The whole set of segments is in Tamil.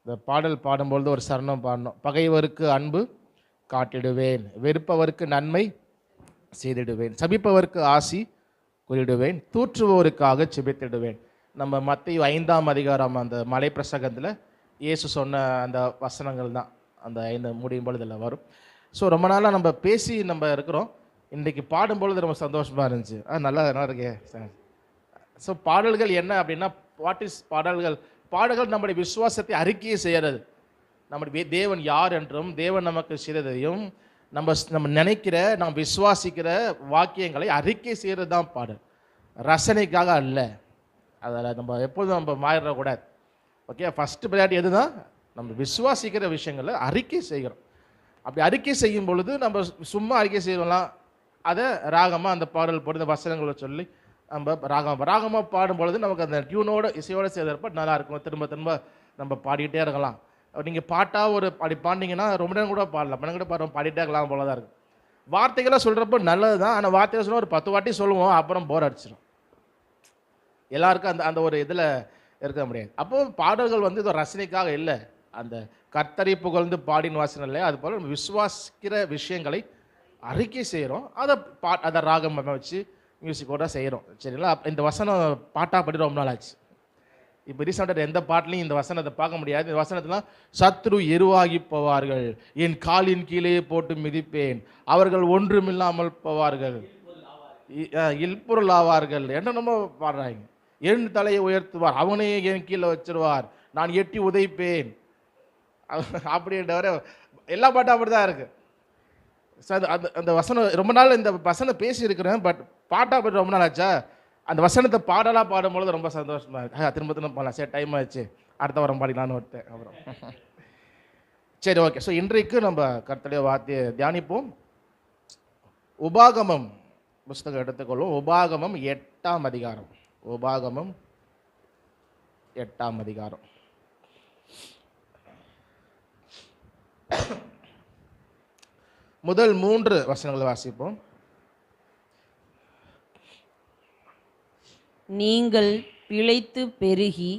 இந்த பாடல் பாடும்பொழுது ஒரு சரணம் பாடணும். பகைவருக்கு அன்பு காட்டிடுவேன், வெறுப்பவருக்கு நன்மை செய்திடுவேன், சபிப்பவருக்கு ஆசி கூறிடுவேன், தூற்றுவோருக்காக செபித்திடுவேன். நம்ம மத்தேயு 5ஆம் அதிகாரம் அந்த மலை பிரசங்கத்தில் இயேசு சொன்ன அந்த வசனங்கள் தான் அந்த 5 முடியும் பொழுது இதில் வரும். ஸோ ரொம்ப நாளாக நம்ம பேசி நம்ம இருக்கிறோம். இன்றைக்கி பாடும்பொழுது ரொம்ப சந்தோஷமாக இருந்துச்சு. நல்லா இருக்கே. ஸோ பாடல்கள் என்ன அப்படின்னா, வாட் இஸ் பாடல்கள்? பாடல்கள் நம்முடைய விசுவாசத்தை அறிக்கையை செய்கிறது. நம்முடைய தேவன் யார் என்றும் தேவன் நமக்கு செய்ததையும் நம்ம நினைக்கிற நாம் விசுவாசிக்கிற வாக்கியங்களை அறிக்கை செய்கிறது தான் பாடல். ரசனைக்காக அல்ல. அதில் நம்ம எப்போதும் நம்ம மாறிடக்கூடாது. ஓகே, ஃபஸ்ட்டு ப்ரையாரிட்டி எது தான்? நம்ம விசுவாசிக்கிற விஷயங்களை அறிக்கை செய்கிறோம். அப்படி அறிக்கை செய்யும் பொழுது நம்ம சும்மா அறிக்கை செய்யலாம். அதை ராகமாக அந்த பாடல் போட்டு இந்த வசனங்களை சொல்லி நம்ம ராகமாக பாடும் பொழுது நமக்கு அந்த டியூனோட இசையோடு செய்கிறப்ப நல்லாயிருக்கும். திரும்ப திரும்ப நம்ம பாடிக்கிட்டே இருக்கலாம். நீங்கள் பாட்டாக ஒரு அப்படி பாடினீங்கன்னா ரொம்ப நேரம் கூட பாடலாம், மனம் கூட பாடிட்டே இருக்கலாம் போல தான் இருக்கும். வார்த்தைகளாக சொல்கிறப்ப நல்லது தான். ஆனால் வார்த்தைகள் சொன்னால் ஒரு 10 வாட்டி சொல்லுவோம், அப்புறம் போர் அடிச்சிடும். எல்லாருக்கும் அந்த அந்த ஒரு இதில் இருக்க முடியாது. அப்போது பாடல்கள் வந்து இது ரசனைக்காக இல்லை, அந்த கர்த்தரை புகழ்ந்து பாடின வாசனை இல்லை. அது போல் நம்ம விசுவாசிக்கிற விஷயங்களை அறிக்கை செய்கிறோம். அதை ராகம் வச்சு மியூசிக்கோட செய்கிறோம். சரிங்களா? இந்த வசனம் பாட்டாக படி ரொம்ப நாள் ஆச்சு. இப்போ ரீசெண்டாக எந்த பாட்டிலையும் இந்த வசனத்தை பார்க்க முடியாது. இந்த வசனத்தெலாம் சத்ரு எருவாகி போவார்கள், என் காலின் கீழே போட்டு மிதிப்பேன், அவர்கள் ஒன்றுமில்லாமல் போவார்கள், இல்பொருள் ஆவார்கள் என்னென்னமோ பாடுறாங்க. என் தலையை உயர்த்துவார், அவனையே என் கீழே வச்சிருவார், நான் எட்டி உதைப்பேன் அப்படின்றவரை எல்லா பாட்டும் அப்படி தான் இருக்குது. ஸோ அந்த வசனம் ரொம்ப நாள் இந்த வசனம் பேசியிருக்கிறேன், பட் பாட்டாக பற்றி ரொம்ப நாள் ஆச்சா. அந்த வசனத்தை பாடலாக பாடும்பொழுது ரொம்ப சந்தோஷமாக இருக்குது. திரும்ப திரும்ப பாடலாம். சரி, டைம் ஆச்சு, அடுத்த வாரம் பாடிக்கலான்னு ஒருத்தேன். அப்புறம் சரி, ஓகே. ஸோ இன்றைக்கு நம்ம கர்த்தருடைய வார்த்தையை தியானிப்போம். உபாகமம் புஸ்தகம் எடுத்துக்கொள்வோம். உபாகமம் 8ஆம் அதிகாரம். உபாகமம் 8ஆம் அதிகாரம். முதல் 3 வசனங்களை வாசிப்போம். நீங்கள் பிழைத்து பெருகி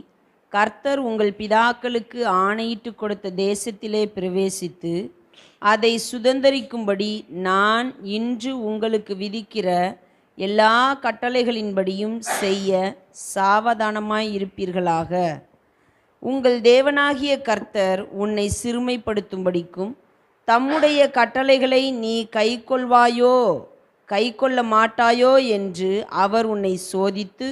கர்த்தர் உங்கள் பிதாக்களுக்கு ஆணையிட்டு கொடுத்த தேசத்திலே பிரவேசித்து அதை சுதந்தரிக்கும்படி நான் இன்று உங்களுக்கு விதிக்கிற எல்லா கட்டளைகளின்படியும் செய்ய சாவதானமாய் இருப்பீர்களாக. உங்கள் தேவனாகிய கர்த்தர் உன்னை சிறுமைப்படுத்தும்படிக்கும் தம்முடைய கட்டளைகளை நீ கைக்கொள்ள மாட்டாயோ என்று அவர் உன்னை சோதித்து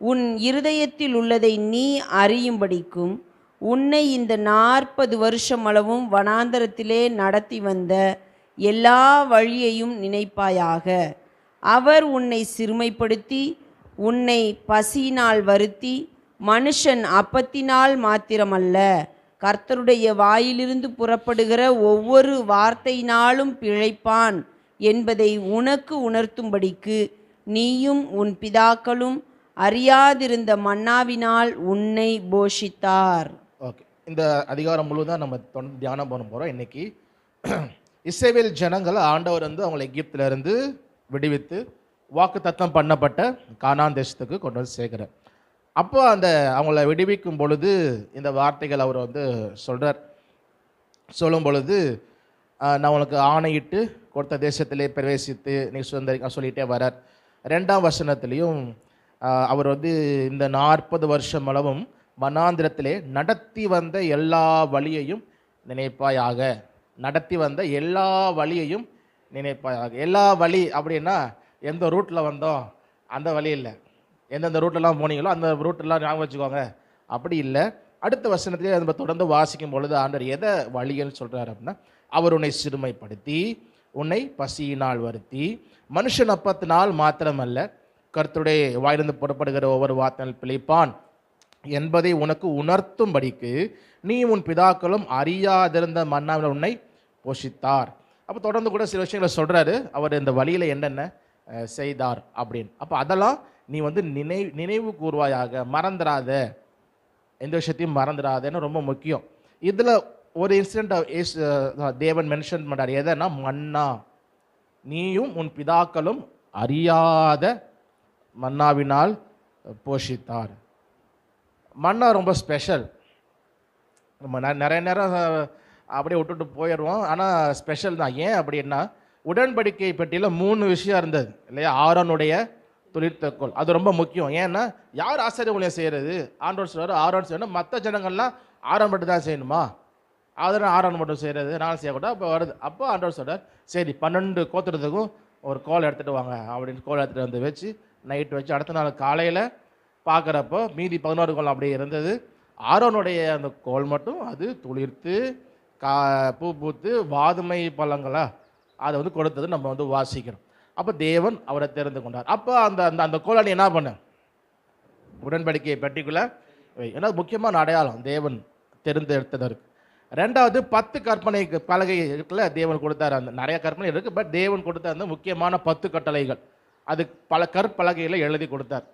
உன் இருதயத்தில் உள்ளதை நீ அறியும்படிக்கும் உன்னை இந்த 40 வருஷமளவும் வனாந்தரத்திலே நடத்தி வந்த எல்லா வழியையும் நினைப்பாயாக. அவர் உன்னை சிறுமைப்படுத்தி உன்னை பசியினால் வருத்தி, மனுஷன் அப்பத்தினால் மாத்திரமல்ல கர்த்தருடைய வாயிலிருந்து புறப்படுகிற ஒவ்வொரு வார்த்தையினாலும் பிழைப்பான் என்பதை உனக்கு உணர்த்தும்படிக்கு நீயும் உன் பிதாக்களும் அறியாதிருந்த மன்னாவினால் உன்னை போஷித்தார். ஓகே, இந்த அதிகாரம் முழுவதும் நம்ம தொடர்ந்து தியானம் பண்ண போகிறோம். இன்னைக்கு இஸ்ரவேல் ஜனங்கள் ஆண்டவர் வந்து அவங்களை எகிப்திலிருந்து விடுவித்து வாக்கு தத்தம் பண்ணப்பட்ட கானான் தேசத்துக்கு கொண்டு வந்து சேர்க்கிறார். அப்போ அந்த அவங்கள விடுவிக்கும் பொழுது இந்த வார்த்தைகள் அவர் வந்து சொல்லும் பொழுது, நான் உனக்கு ஆணையிட்டு கொடுத்த தேசத்திலே பிரவேசித்து நீ சுதந்திரிக்க சொல்லிகிட்டே வரார். 2ஆம் வசனத்திலையும் அவர் வந்து இந்த 40 வருஷம் அளவும் வனாந்திரத்திலே நடத்தி வந்த எல்லா வழியையும் நினைப்பாயாக. நடத்தி வந்த எல்லா வழியையும் நினைப்பாயாக. எல்லா வழி அப்படின்னா எந்த ரூட்டில் வந்தோம் அந்த வழி இல்லை, எந்தெந்த ரூட்லலாம் போனீங்களோ அந்த ரூட்டெல்லாம் ஞாபகம் வச்சுக்கோங்க, அப்படி இல்லை. அடுத்த வசனத்திலே நம்ம தொடர்ந்து வாசிக்கும் பொழுது ஆண்டவர் எதை வழின்னு சொல்கிறார் அப்படின்னா, அவர் உன்னை சிறுமைப்படுத்தி உன்னை பசியினால் வருத்தி மனுஷன் அப்பத்தினால் மாத்திரமல்ல கர்த்தருடைய வாயிலிருந்து புறப்படுகிற ஒவ்வொரு வார்த்தையில் பிழைப்பான் என்பதை உனக்கு உணர்த்தும்படிக்கு நீ உன் பிதாக்களும் அறியாதிருந்த மன்னாவில் உன்னை போஷித்தார். அப்போ தொடர்ந்து கூட சில விஷயங்களை சொல்கிறாரு, அவர் இந்த வழியில் என்னென்ன செய்தார் அப்படின்னு. அப்போ அதெல்லாம் நீ வந்து நினைவு கூர்வாயாக, மறந்துடாத, எந்த விஷயத்தையும் மறந்துடாதன்னு ரொம்ப முக்கியம். இதில் ஒரு இன்சிடென்ட் தேவன் மென்ஷன் பண்ணுறார். எதனா மன்னா, நீயும் உன் பிதாக்களும் அறியாத மன்னாவினால் போஷித்தார். மன்னா ரொம்ப ஸ்பெஷல். நம்ம நிறைய நேரம் அப்படியே விட்டுட்டு போயிடுவோம். ஆனால் ஸ்பெஷல் தான். ஏன் அப்படின்னா, உடன்படிக்கை பெட்டியில் 3 விஷயம் இருந்தது இல்லையா? ஆரோனுடைய துளிர்த்தக்கோல், அது ரொம்ப முக்கியம். ஏன்னா யார் ஆசாரிய ஊழியம் செய்கிறது? ஆண்டவர் சொல்றாரு ஆரோன் செய்யணும். மற்ற ஜனங்கள்லாம் ஆரோன் மட்டும் தான் செய்யணுமா? அதனால் ஆரோன் மட்டும் செய்கிறது, நானும் செய்யக்கூடாது. அப்போ வருது. அப்போ ஆண்டவர் சொல்றார், சரி 12 கோத்திரத்துக்கும் ஒரு கோல் எடுத்துகிட்டு வாங்க அப்படின்னு கோல் எடுத்துகிட்டு வந்து வச்சு நைட்டு வச்சு அடுத்த நாள் காலையில் பார்க்குறப்போ மீதி 11 கோல் அப்படியே இருந்தது. ஆரோனுடைய அந்த கோல் மட்டும் அது துளிர்த்து பூ பூத்து வாதுமை பழங்களா அதை வந்து கொடுத்தது நம்ம வந்து வாசிக்கிறோம். அப்போ தேவன் அவரை தெரிந்து கொண்டார். அப்போ அந்த அந்த அந்த கோலை நீ என்ன பண்ண? உடன்படிக்கையை பெட்டிக்குள்ள வை. ஏன்னா முக்கியமான அடையாளம் தேவன் தெரிந்தெடுத்ததற்கு. ரெண்டாவது 10 கற்பனை பலகைகளை தேவன் கொடுத்தார். அந்த நிறைய கற்பனை இருக்குது, பட் தேவன் கொடுத்த அந்த முக்கியமான 10 கட்டளைகள் அது பல கற்பலகைகளை எழுதி கொடுத்தார்.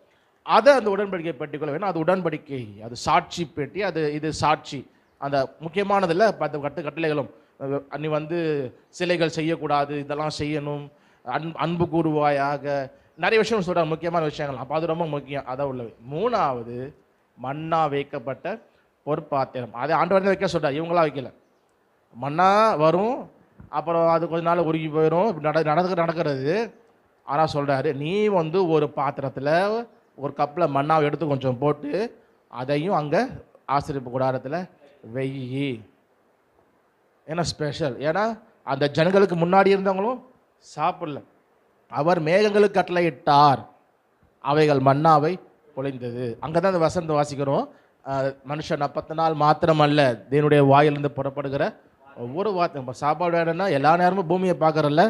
அதை அந்த உடன்படிக்கை பெட்டிக்குள்ள வேணும். அது உடன்படிக்கை, அது சாட்சி பெட்டி, அது இது சாட்சி. அந்த முக்கியமானதில் 10 கட்டளைகளும், நீ வந்து சிலைகள் செய்யக்கூடாது, இதெல்லாம் செய்யணும், அன்பு கூறுவாயாக, நிறைய விஷயம் சொல்கிறாங்க, முக்கியமான விஷயங்கள். அப்போ அது ரொம்ப முக்கியம். அதை உள்ளவை. 3வது மன்னா வைக்கப்பட்ட பொற்பாத்திரம். அதை ஆண்டவர் தான் வைக்க சொல்கிறார், இவங்களாம் வைக்கல. மன்னா வரும், அப்புறம் அது கொஞ்ச நாள் உருகி போயிடும், நடக்கிறது. ஆனால் சொல்கிறாரு, நீ வந்து ஒரு பாத்திரத்தில் ஒரு கப்பில் மன்னாவை எடுத்து கொஞ்சம் போட்டு அதையும் அங்கே ஆசரிப்பு கூடாரத்தில் வெய்யி. ஏன்னா ஸ்பெஷல். ஏன்னா அந்த ஜனங்களுக்கு முன்னாடி இருந்தவங்களும் சாப்பிடல. அவர் மேகங்களுக்கு கட்டளையிட்டார், அவைகள் மன்னாவை பொழிந்தது. அங்கே தான் அந்த வசனத்தை வாசிக்கிறோம். மனுஷன் 40 நாள் மாத்திரமல்ல, தேவனுடைய வாயிலிருந்து புறப்படுகிற ஒவ்வொரு வார்த்தை. நம்ம சாப்பாடு வேணும்னா எல்லா நேரமும் பூமியை பார்க்குறல்ல,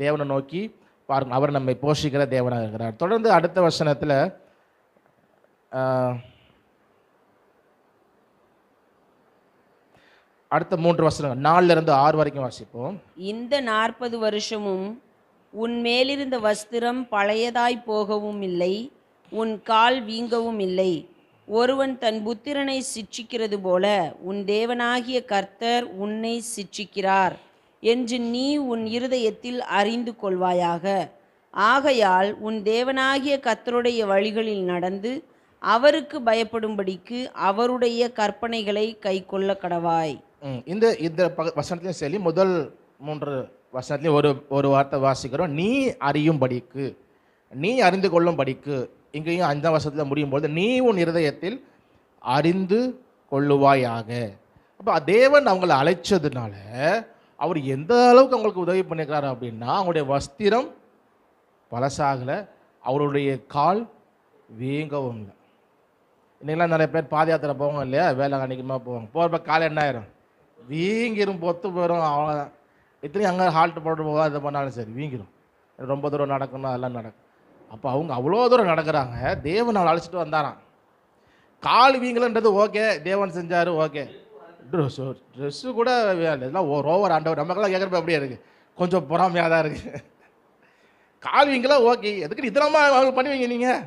தேவனை நோக்கி பாருங்க, அவர் நம்மை போஷிக்கிற தேவனாக இருக்கிறார். தொடர்ந்து அடுத்த வசனத்தில் அடுத்த 3 வசனங்கள் 4லிருந்து 6 வரைக்கும் வாசிப்போம். இந்த 40 வருஷமும் உன் மேலிருந்த வஸ்திரம் பழையதாய் போகவும் இல்லை, உன் கால் வீங்கவும் இல்லை. ஒருவன் தன் புத்திரனை சிட்சிக்கிறது போல உன் தேவனாகிய கர்த்தர் உன்னை சிட்சிக்கிறார் என்று நீ உன் இருதயத்தில் அறிந்து கொள்வாயாக. ஆகையால் உன் தேவனாகிய கர்த்தருடைய வழிகளில் நடந்து அவருக்கு பயப்படும்படிக்கு அவருடைய கற்பனைகளை கைக்கொள்ள கடவாய். இந்த வசனத்திலையும் சரி, முதல் 3 வசனத்திலையும் ஒரு வார்த்தை வாசிக்கிறோம், நீ அறியும்படிக்கு, நீ அறிந்து கொள்ளும்படிக்கு. இங்கேயும் 5ஆம் வசனத்தில் முடியும் போது நீ உன் இருதயத்தில் அறிந்து கொள்ளுவாயாக. அப்போ தேவன் அவங்களை அழைச்சதுனால அவர் எந்த அளவுக்கு அவங்களுக்கு உதவி பண்ணிக்கிறாரு அப்படின்னா, அவங்களுடைய வஸ்திரம் பழசாகலை, அவருடைய கால் வீங்கவும் இல்லை. இன்னைக்கெல்லாம் நிறைய பேர் பாத யாத்திரை போவாங்க இல்லையா, வேலை அன்றைக்குமா போவாங்க, போகிறப்ப கால் என்ன ஆயிரும், வீங்கிரும், பொத்து போயிடும். அவ்வளோதான். இத்தனையும் அங்கே ஹால்ட்டு போட்டு போவா, இது பண்ணாலும் சரி வீங்கிரும். ரொம்ப தூரம் நடக்கணும், அதெல்லாம் நடக்கும். அப்போ அவங்க அவ்வளோ தூரம் நடக்கிறாங்க, தேவன் அவளை அழைச்சிட்டு வந்தாராம். கால் வீங்கலன்றது ஓகே, தேவன் செஞ்சார், ஓகே. ட்ரெஸ்ஸு கூட இதெல்லாம் ஓவர் ஆண்டவர். நமக்கெல்லாம் கேட்குறப்ப அப்படியே இருக்குது, கொஞ்சம் பொறாமையாக தான் இருக்குது. கால் வீங்கலாம் ஓகே, எதுக்கு இதெல்லாம் அவங்க பண்ணுவீங்க நீங்கள்?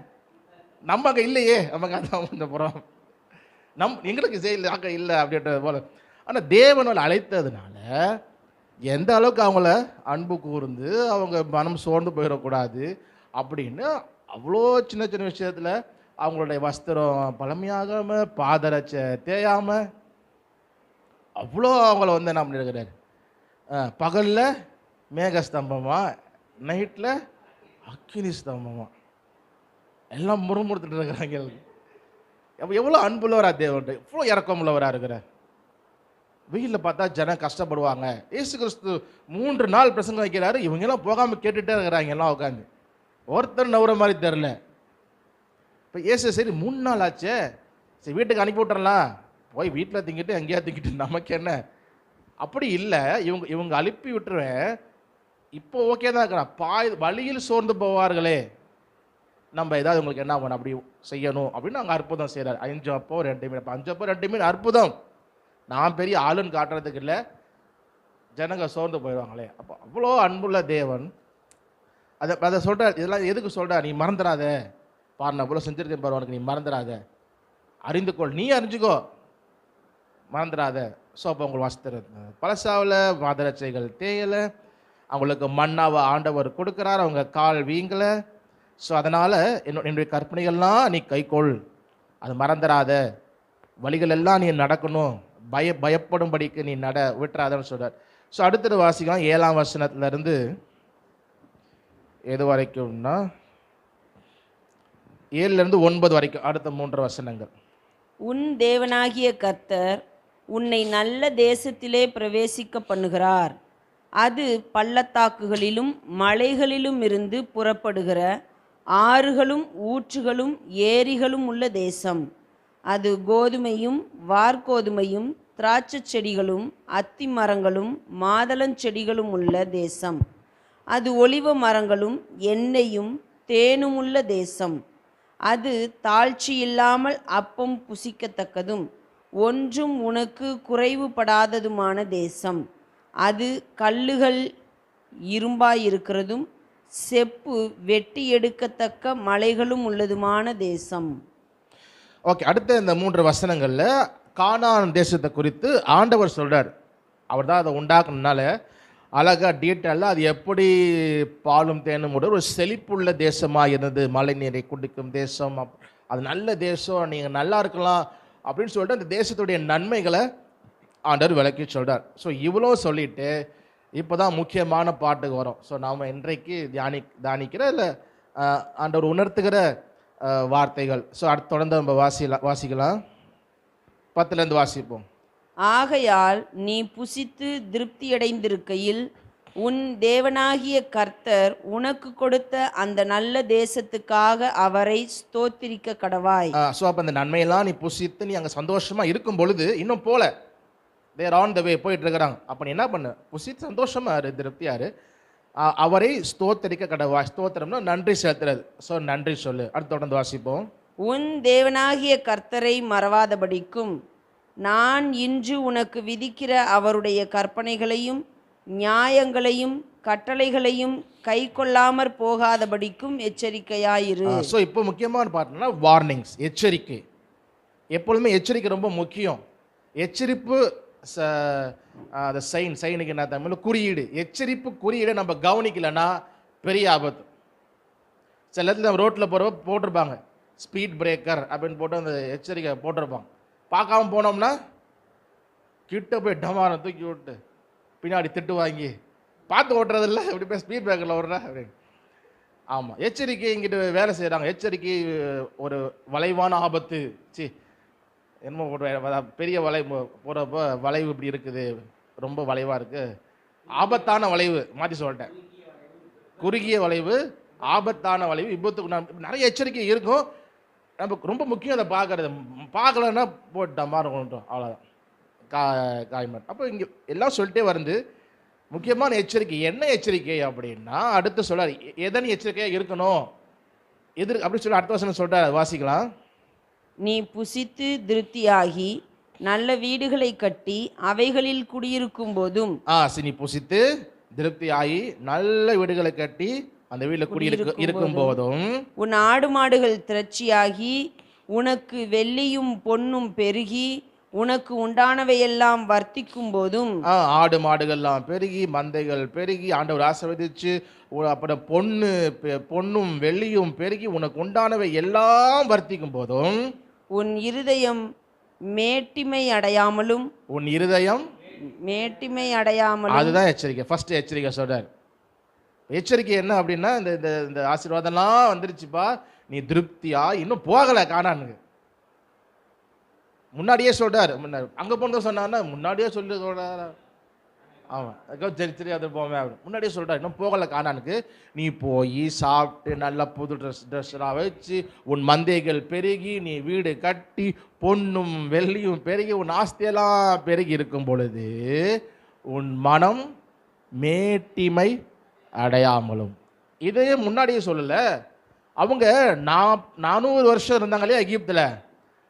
நம்ம அங்கே இல்லையே, நமக்கு அதான் கொஞ்சம் புறம், எங்களுக்கு செய்யல அங்கே இல்லை அப்படின்றது போல். ஆனால் தேவனால் அழைத்ததுனால எந்த அளவுக்கு அவங்கள அன்பு கூர்ந்து அவங்க மனம் சோர்ந்து போயிடக்கூடாது அப்படின்னு அவ்வளோ சின்ன சின்ன விஷயத்தில் அவங்களுடைய வஸ்திரம் பழமையாகாமல், பாதரட்சை தேயாமல், அவ்வளோ அவங்கள வந்து என்ன பண்ணியிருக்கிறாரு, பகலில் மேகஸ்தம்பமா, நைட்டில் அக்கினி ஸ்தம்பமா, எல்லாம் முறுமுறுத்துட்டு இருக்கிறாங்க. அப்போ எவ்வளோ அன்புள்ளவரா தேவன், எவ்வளோ இறக்கம் உள்ளவராக இருக்கிறார். வெயிலில் பார்த்தா ஜனம் கஷ்டப்படுவாங்க. இயேசு கிறிஸ்து 3 நாள் பிரசங்கம் வைக்கிறாரு, இவங்கெல்லாம் போகாமல் கேட்டுகிட்டே இருக்கிறாங்க எல்லாம் உட்காந்து. ஒருத்தர் நவுற மாதிரி தெரில. இப்போ இயேசு சரி 3 நாள் ஆச்சே, சரி வீட்டுக்கு அனுப்பி விட்டுறலாம், போய் வீட்டில் திங்கிட்டு எங்கேயா திங்கிட்டு நமக்கு என்ன. அப்படி இல்லை, இவங்க அனுப்பி விட்டுருவேன், இப்போ ஓகே தான் இருக்கிறான். வழியில் சோர்ந்து போவார்களே, நம்ம ஏதாவது உங்களுக்கு என்ன பண்ணணும் அப்படி செய்யணும் அப்படின்னு அங்கே அற்புதம் செய்கிறார். 5 அப்போ 2 மீன். 5 அப்போ 2 மீன் அற்புதம். நான் பெரிய ஆளுன்னு காட்டுறதுக்கு இல்லை, ஜனங்க சோர்ந்து போயிடுவாங்களே. அப்போ அவ்வளோ அன்புள்ள தேவன் அதை சொல்கிறார். இதெல்லாம் எதுக்கு சொல்கிறார், நீ மறந்துடாத, பாருங்க அவ்வளோ செஞ்சிருக்கேன் பாரு, உனக்கு நீ மறந்துடாத, அறிந்து கொள், நீ அறிஞ்சுக்கோ, மறந்துடாத. ஸோ அப்போ அவங்களுக்கு வஸ்திரம் பழசாவில், பாதரட்சைகள் தேயலை, அவங்களுக்கு மண்ணாவை ஆண்டவர் கொடுக்குறார், அவங்க கால் வீங்கலை. ஸோ அதனால் என்னுடைய கற்பனைகள்லாம் நீ கைக்கொள், அது மறந்துடாத, வழிகள் எல்லாம் நீ நடக்கணும், பயப்படும்படிக்கு நீ நட விட்டுறாதன்னு சொல்றார். ஸோ அடுத்தது வாசிக்கலாம் 7ஆம் வசனத்திலிருந்து எது வரைக்கும்னா 7லேருந்து 9 வரைக்கும் அடுத்த 3 வசனங்கள். உன் தேவனாகிய கர்த்தர் உன்னை நல்ல தேசத்திலே பிரவேசிக்க பண்ணுகிறார். அது பள்ளத்தாக்குகளிலும் மலைகளிலும் இருந்து புறப்படுகிற ஆறுகளும் ஊற்றுகளும் ஏரிகளும் உள்ள தேசம். அது கோதுமையும் வார்கோதுமையும் திராட்சைச் செடிகளும் அத்தி மரங்களும் மாதளஞ்செடிகளும் உள்ள தேசம். அது ஒலிவ மரங்களும் எண்ணெயும் தேனும் உள்ள தேசம். அது தாழ்ச்சி இல்லாமல் அப்பம் புசிக்கத்தக்கதும் ஒன்றும் உனக்கு குறைவுபடாததுமான தேசம். அது கல்லுகள் இரும்பாயிருக்கிறதும் செப்பு வெட்டி எடுக்கத்தக்க மலைகளும் உள்ளதுமான தேசம். ஓகே, அடுத்த இந்த 3 வசனங்கள்ல கானான் தேசத்தை குறித்து ஆண்டவர் சொல்றார். அவர் தான் அதை உண்டாக்குனால அழகா டீட்டெயிலாக அது எப்படி பாலும் தேனும் ஒரு செழிப்புள்ள தேசமாக இருந்தது, மழை நீரை குடிக்கும் தேசம், அது நல்ல தேசம், நீங்கள் நல்லா இருக்கலாம் அப்படின்னு சொல்லிட்டு அந்த தேசத்துடைய நன்மைகளை ஆண்டவர் விளக்கி சொல்கிறார். ஸோ இவ்வளோ சொல்லிட்டு இப்போ தான் முக்கியமான பாட்டுக்கு வரும். ஸோ நாம் இன்றைக்கு தியானிக்கிற இல்லை ஆண்டவர் உணர்த்துகிற வார்த்தைகள். ஸோ அடுத்து தொடர்ந்து நம்ம வாசிக்கலாம் 10லேருந்து வாசிப்போம். ஆகையால் நீ புசித்து திருப்தியடைந்திருக்கையில் உன் தேவனாகிய கர்த்தர் உனக்கு கொடுத்த அந்த நல்ல தேசத்துக்காக அவரை ஸ்தோத்திரிக்க கடவாய். ஸோ அப்போ அந்த நன்மையெல்லாம் நீ புசித்து நீ அங்கே சந்தோஷமாக இருக்கும் பொழுது இன்னும் போல தேர் ஆன் த வே போயிட்டு இருக்கிறாங்க. அப்போ நீ என்ன பண்ணு, புசித்து சந்தோஷமாக இரு, திருப்தியாரு, அவரை ஸ்தோத்தரிக்க கடவாய். ஸ்தோத்திரம்னா நன்றி செலுத்துறது. ஸோ நன்றி சொல்லு. அடுத்து தொடர்ந்து வாசிப்போம். உன் தேவனாகிய கர்த்தரை மறவாதபடிக்கும் நான் இன்று உனக்கு விதிக்கிற அவருடைய கற்பனைகளையும் நியாயங்களையும் கட்டளைகளையும் கை கொள்ளாமற் போகாதபடிக்கும் எச்சரிக்கையாயிரு. ஸோ இப்போ முக்கியமான பார்த்தோம்னா வார்னிங்ஸ், எச்சரிக்கை. எப்பொழுதுமே எச்சரிக்கை ரொம்ப முக்கியம். எச்சரிப்பு அந்த சைனுக்கு என்ன தமிழ் குறியீடு. எச்சரிப்பு குறியீடை நம்ம கவனிக்கலைன்னா பெரிய ஆபத்து. சில இடத்துல நம்ம ரோட்டில் போகிறப்ப போட்டிருப்பாங்க ஸ்பீட் பிரேக்கர் அப்படின்னு போட்டு அந்த எச்சரிக்கை போட்டிருப்பாங்க. பார்க்காம போனோம்னா கிட்ட போய் டமாரம் தூக்கி விட்டு பின்னாடி திட்டு வாங்கி பார்த்து ஓட்டுறதில்ல, இப்படி போய் ஸ்பீட் பிரேக்கரில் ஓடுற அப்படின்னு. ஆமாம், எச்சரிக்கை இங்கிட்டு வேலை செய்கிறாங்க. எச்சரிக்கை ஒரு வளைவான ஆபத்து. என்னமோ பெரிய வளைவு போகிறப்போ வளைவு இப்படி இருக்குது, ரொம்ப வளைவாக இருக்குது, ஆபத்தான வளைவு, மாற்றி சொல்லிட்டேன், குறுகிய வளைவு, ஆபத்தான வளைவு, விபத்துக்கு நிறைய எச்சரிக்கை இருக்கும். நமக்கு ரொம்ப முக்கியம் அதை பார்க்கறது. பார்க்கலன்னா போட்டு மாறும், அவ்வளோதான், காய்மட். அப்போ இங்கே எல்லாம் சொல்லிட்டே வந்து முக்கியமான எச்சரிக்கை என்ன எச்சரிக்கை அப்படின்னா அடுத்து சொல்கிறார் எதன் எச்சரிக்கையாக இருக்கணும் எதிர் அப்படி சொல்லி அடுத்த வசனம் சொல்கிறார். வாசிக்கலாம். நீ புசித்து திருப்தியாகி நல்ல வீடுகளை கட்டி அவைகளில் குடியிருக்கும் போதும். நீ புசித்து திருப்தியாகி நல்ல வீடுகளை கட்டி அந்த வீட்டில் குடியிருக்கும் போதும் உன் ஆடு மாடுகள் திரட்சியாகி உனக்கு வெள்ளியும் பொன்னும் பெருகி உனக்கு உண்டானவையெல்லாம் வர்த்திக்கும் போதும். ஆடு மாடுகள்லாம் பெருகி மந்தைகள் பெருகி ஆண்டவர் ஆசீர்வதிச்சு அப்புறம் பொன்னும் வெள்ளியும் பெருகி உனக்கு உண்டானவை எல்லாம் வர்த்திக்கும் போதும் உன் இருதயம் மேட்டிமை அடையாமலும். உன் இருதயம் மேட்டிமை அடையாமலும். அதுதான் எச்சரிக்கை. ஃபர்ஸ்ட் எச்சரிக்கை சொல்றார். எச்சரிக்கை என்ன அப்படின்னா இந்த ஆசீர்வாதம்லாம் வந்துருச்சுப்பா, நீ திருப்தியா இன்னும் போகலை கானானுக்கு. முன்னாடியே சொல்றாரு. அங்கே போனது சொன்னான்னா முன்னாடியே சொல்லி சொல்றாரு. ஆமாம், அதுக்காக சரி அது போவேன் அப்படி முன்னாடியே சொல்கிறார். இன்னும் போகலை கானானுக்கு. நீ போய் சாப்பிட்டு நல்லா புது ட்ரெஸ்லாம் வச்சு உன் மந்தைகள் பெருகி நீ வீடு கட்டி பொன்னும் வெள்ளியும் பெருகி உன் ஆஸ்தியெல்லாம் பெருகி இருக்கும் பொழுது உன் மனம் மேட்டிமை அடையாமலும். இதையே முன்னாடியே சொல்லலை. அவங்க 400 வருஷம் இருந்தாங்களே எகிப்தில்.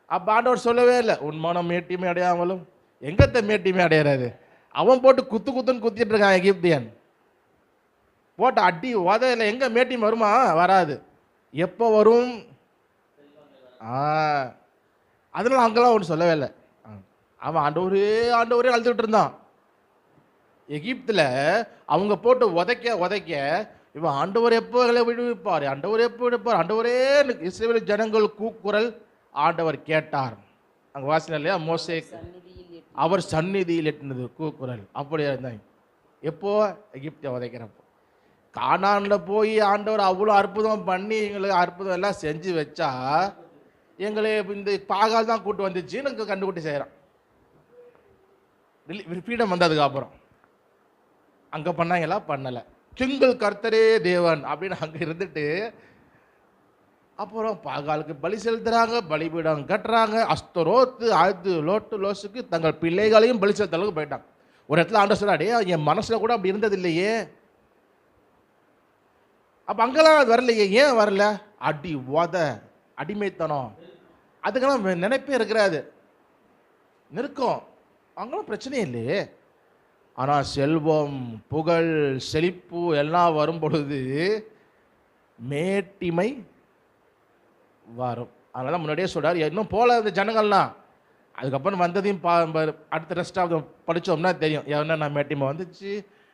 அப்போ ஆண்டவர் சொல்லவே இல்லை உன் மனம் மேட்டிமை அடையாமலும். எங்கத்த மேட்டிமை அடையிறாது? அவன் போட்டு குத்துன்னு குத்திட்டு இருக்கான் எகிப்தியன். போட்டு அடி உதையில எங்க மேட்டிமை வருமா? வராது. எப்போ வரும்? அதனால அங்கெல்லாம் ஒன்று சொல்லவே இல்லை. அவன் ஆண்டவரே அழுதுகிட்டு இருந்தான். எகிப்தில் அவங்க போட்டு உதைக்க இவன் ஆண்டவர் எப்போ விடுவிப்பார், ஆண்டவர் எப்போ விடுப்பார், ஆண்டவரே இஸ்ரவேல் ஜனங்கள் கூக்குரல் ஆண்டவர் கேட்டார். அங்கே வாசின இல்லையா மோசே அவர் சந்நிதியில் எட்டினது கூக்குரல். அப்படியே இருந்தாங்க. எப்போ? எகிப்தை உதைக்கிறப்போ. கானானில் போய் ஆண்டவர் அவ்வளோ அற்புதம் பண்ணி எங்களுக்கு அற்புதம் எல்லாம் செஞ்சு வச்சா எங்களை இந்த பாகால் தான் கூட்டு வந்துச்சு எனக்கு கண்டுபிடி செய்கிறான். ஃப்ரீடம் வந்ததுக்கு அப்புறம் அங்கே பண்ணாங்களா? பண்ணலை. கிங்கள் கர்த்தரே தேவன் அப்படின்னு அங்கே இருந்துட்டு அப்புறம் பாகாலுக்கு பலி செலுத்துறாங்க, பலிபீடம் கட்டுறாங்க. அஸ்தரோத்து ஆழ்த்து லோட்டு லோசுக்கு தங்கள் பிள்ளைகளையும் பலி செலுத்த அளவுக்கு போயிட்டாங்க. ஒரு இடத்துல ஆண்டவர் சொல்றாடே, என் மனசுல கூட அப்படி இருந்தது இல்லையே. அப்ப அங்கெல்லாம் அது வரலையே. ஏன் வரல? அடி உத அடிமைத்தனம் அதுக்கெல்லாம் நினைப்பே இருக்கிறாது. நெருக்கம் அங்கெல்லாம் பிரச்சனையே இல்லையே. ஆனால் செல்வம், புகழ், செழிப்பு எல்லாம் வரும் பொழுது மேட்டிமை வரும். அதனால தான் முன்னாடியே சொல்றாரு, இன்னும் போல இந்த ஜனங்கள்லாம். அதுக்கப்புறம் வந்ததையும் அடுத்த ரெஸ்ட் ஆஃப் படித்தோம்னா தெரியும் என்னென்ன மேட்டிமை வந்துச்சு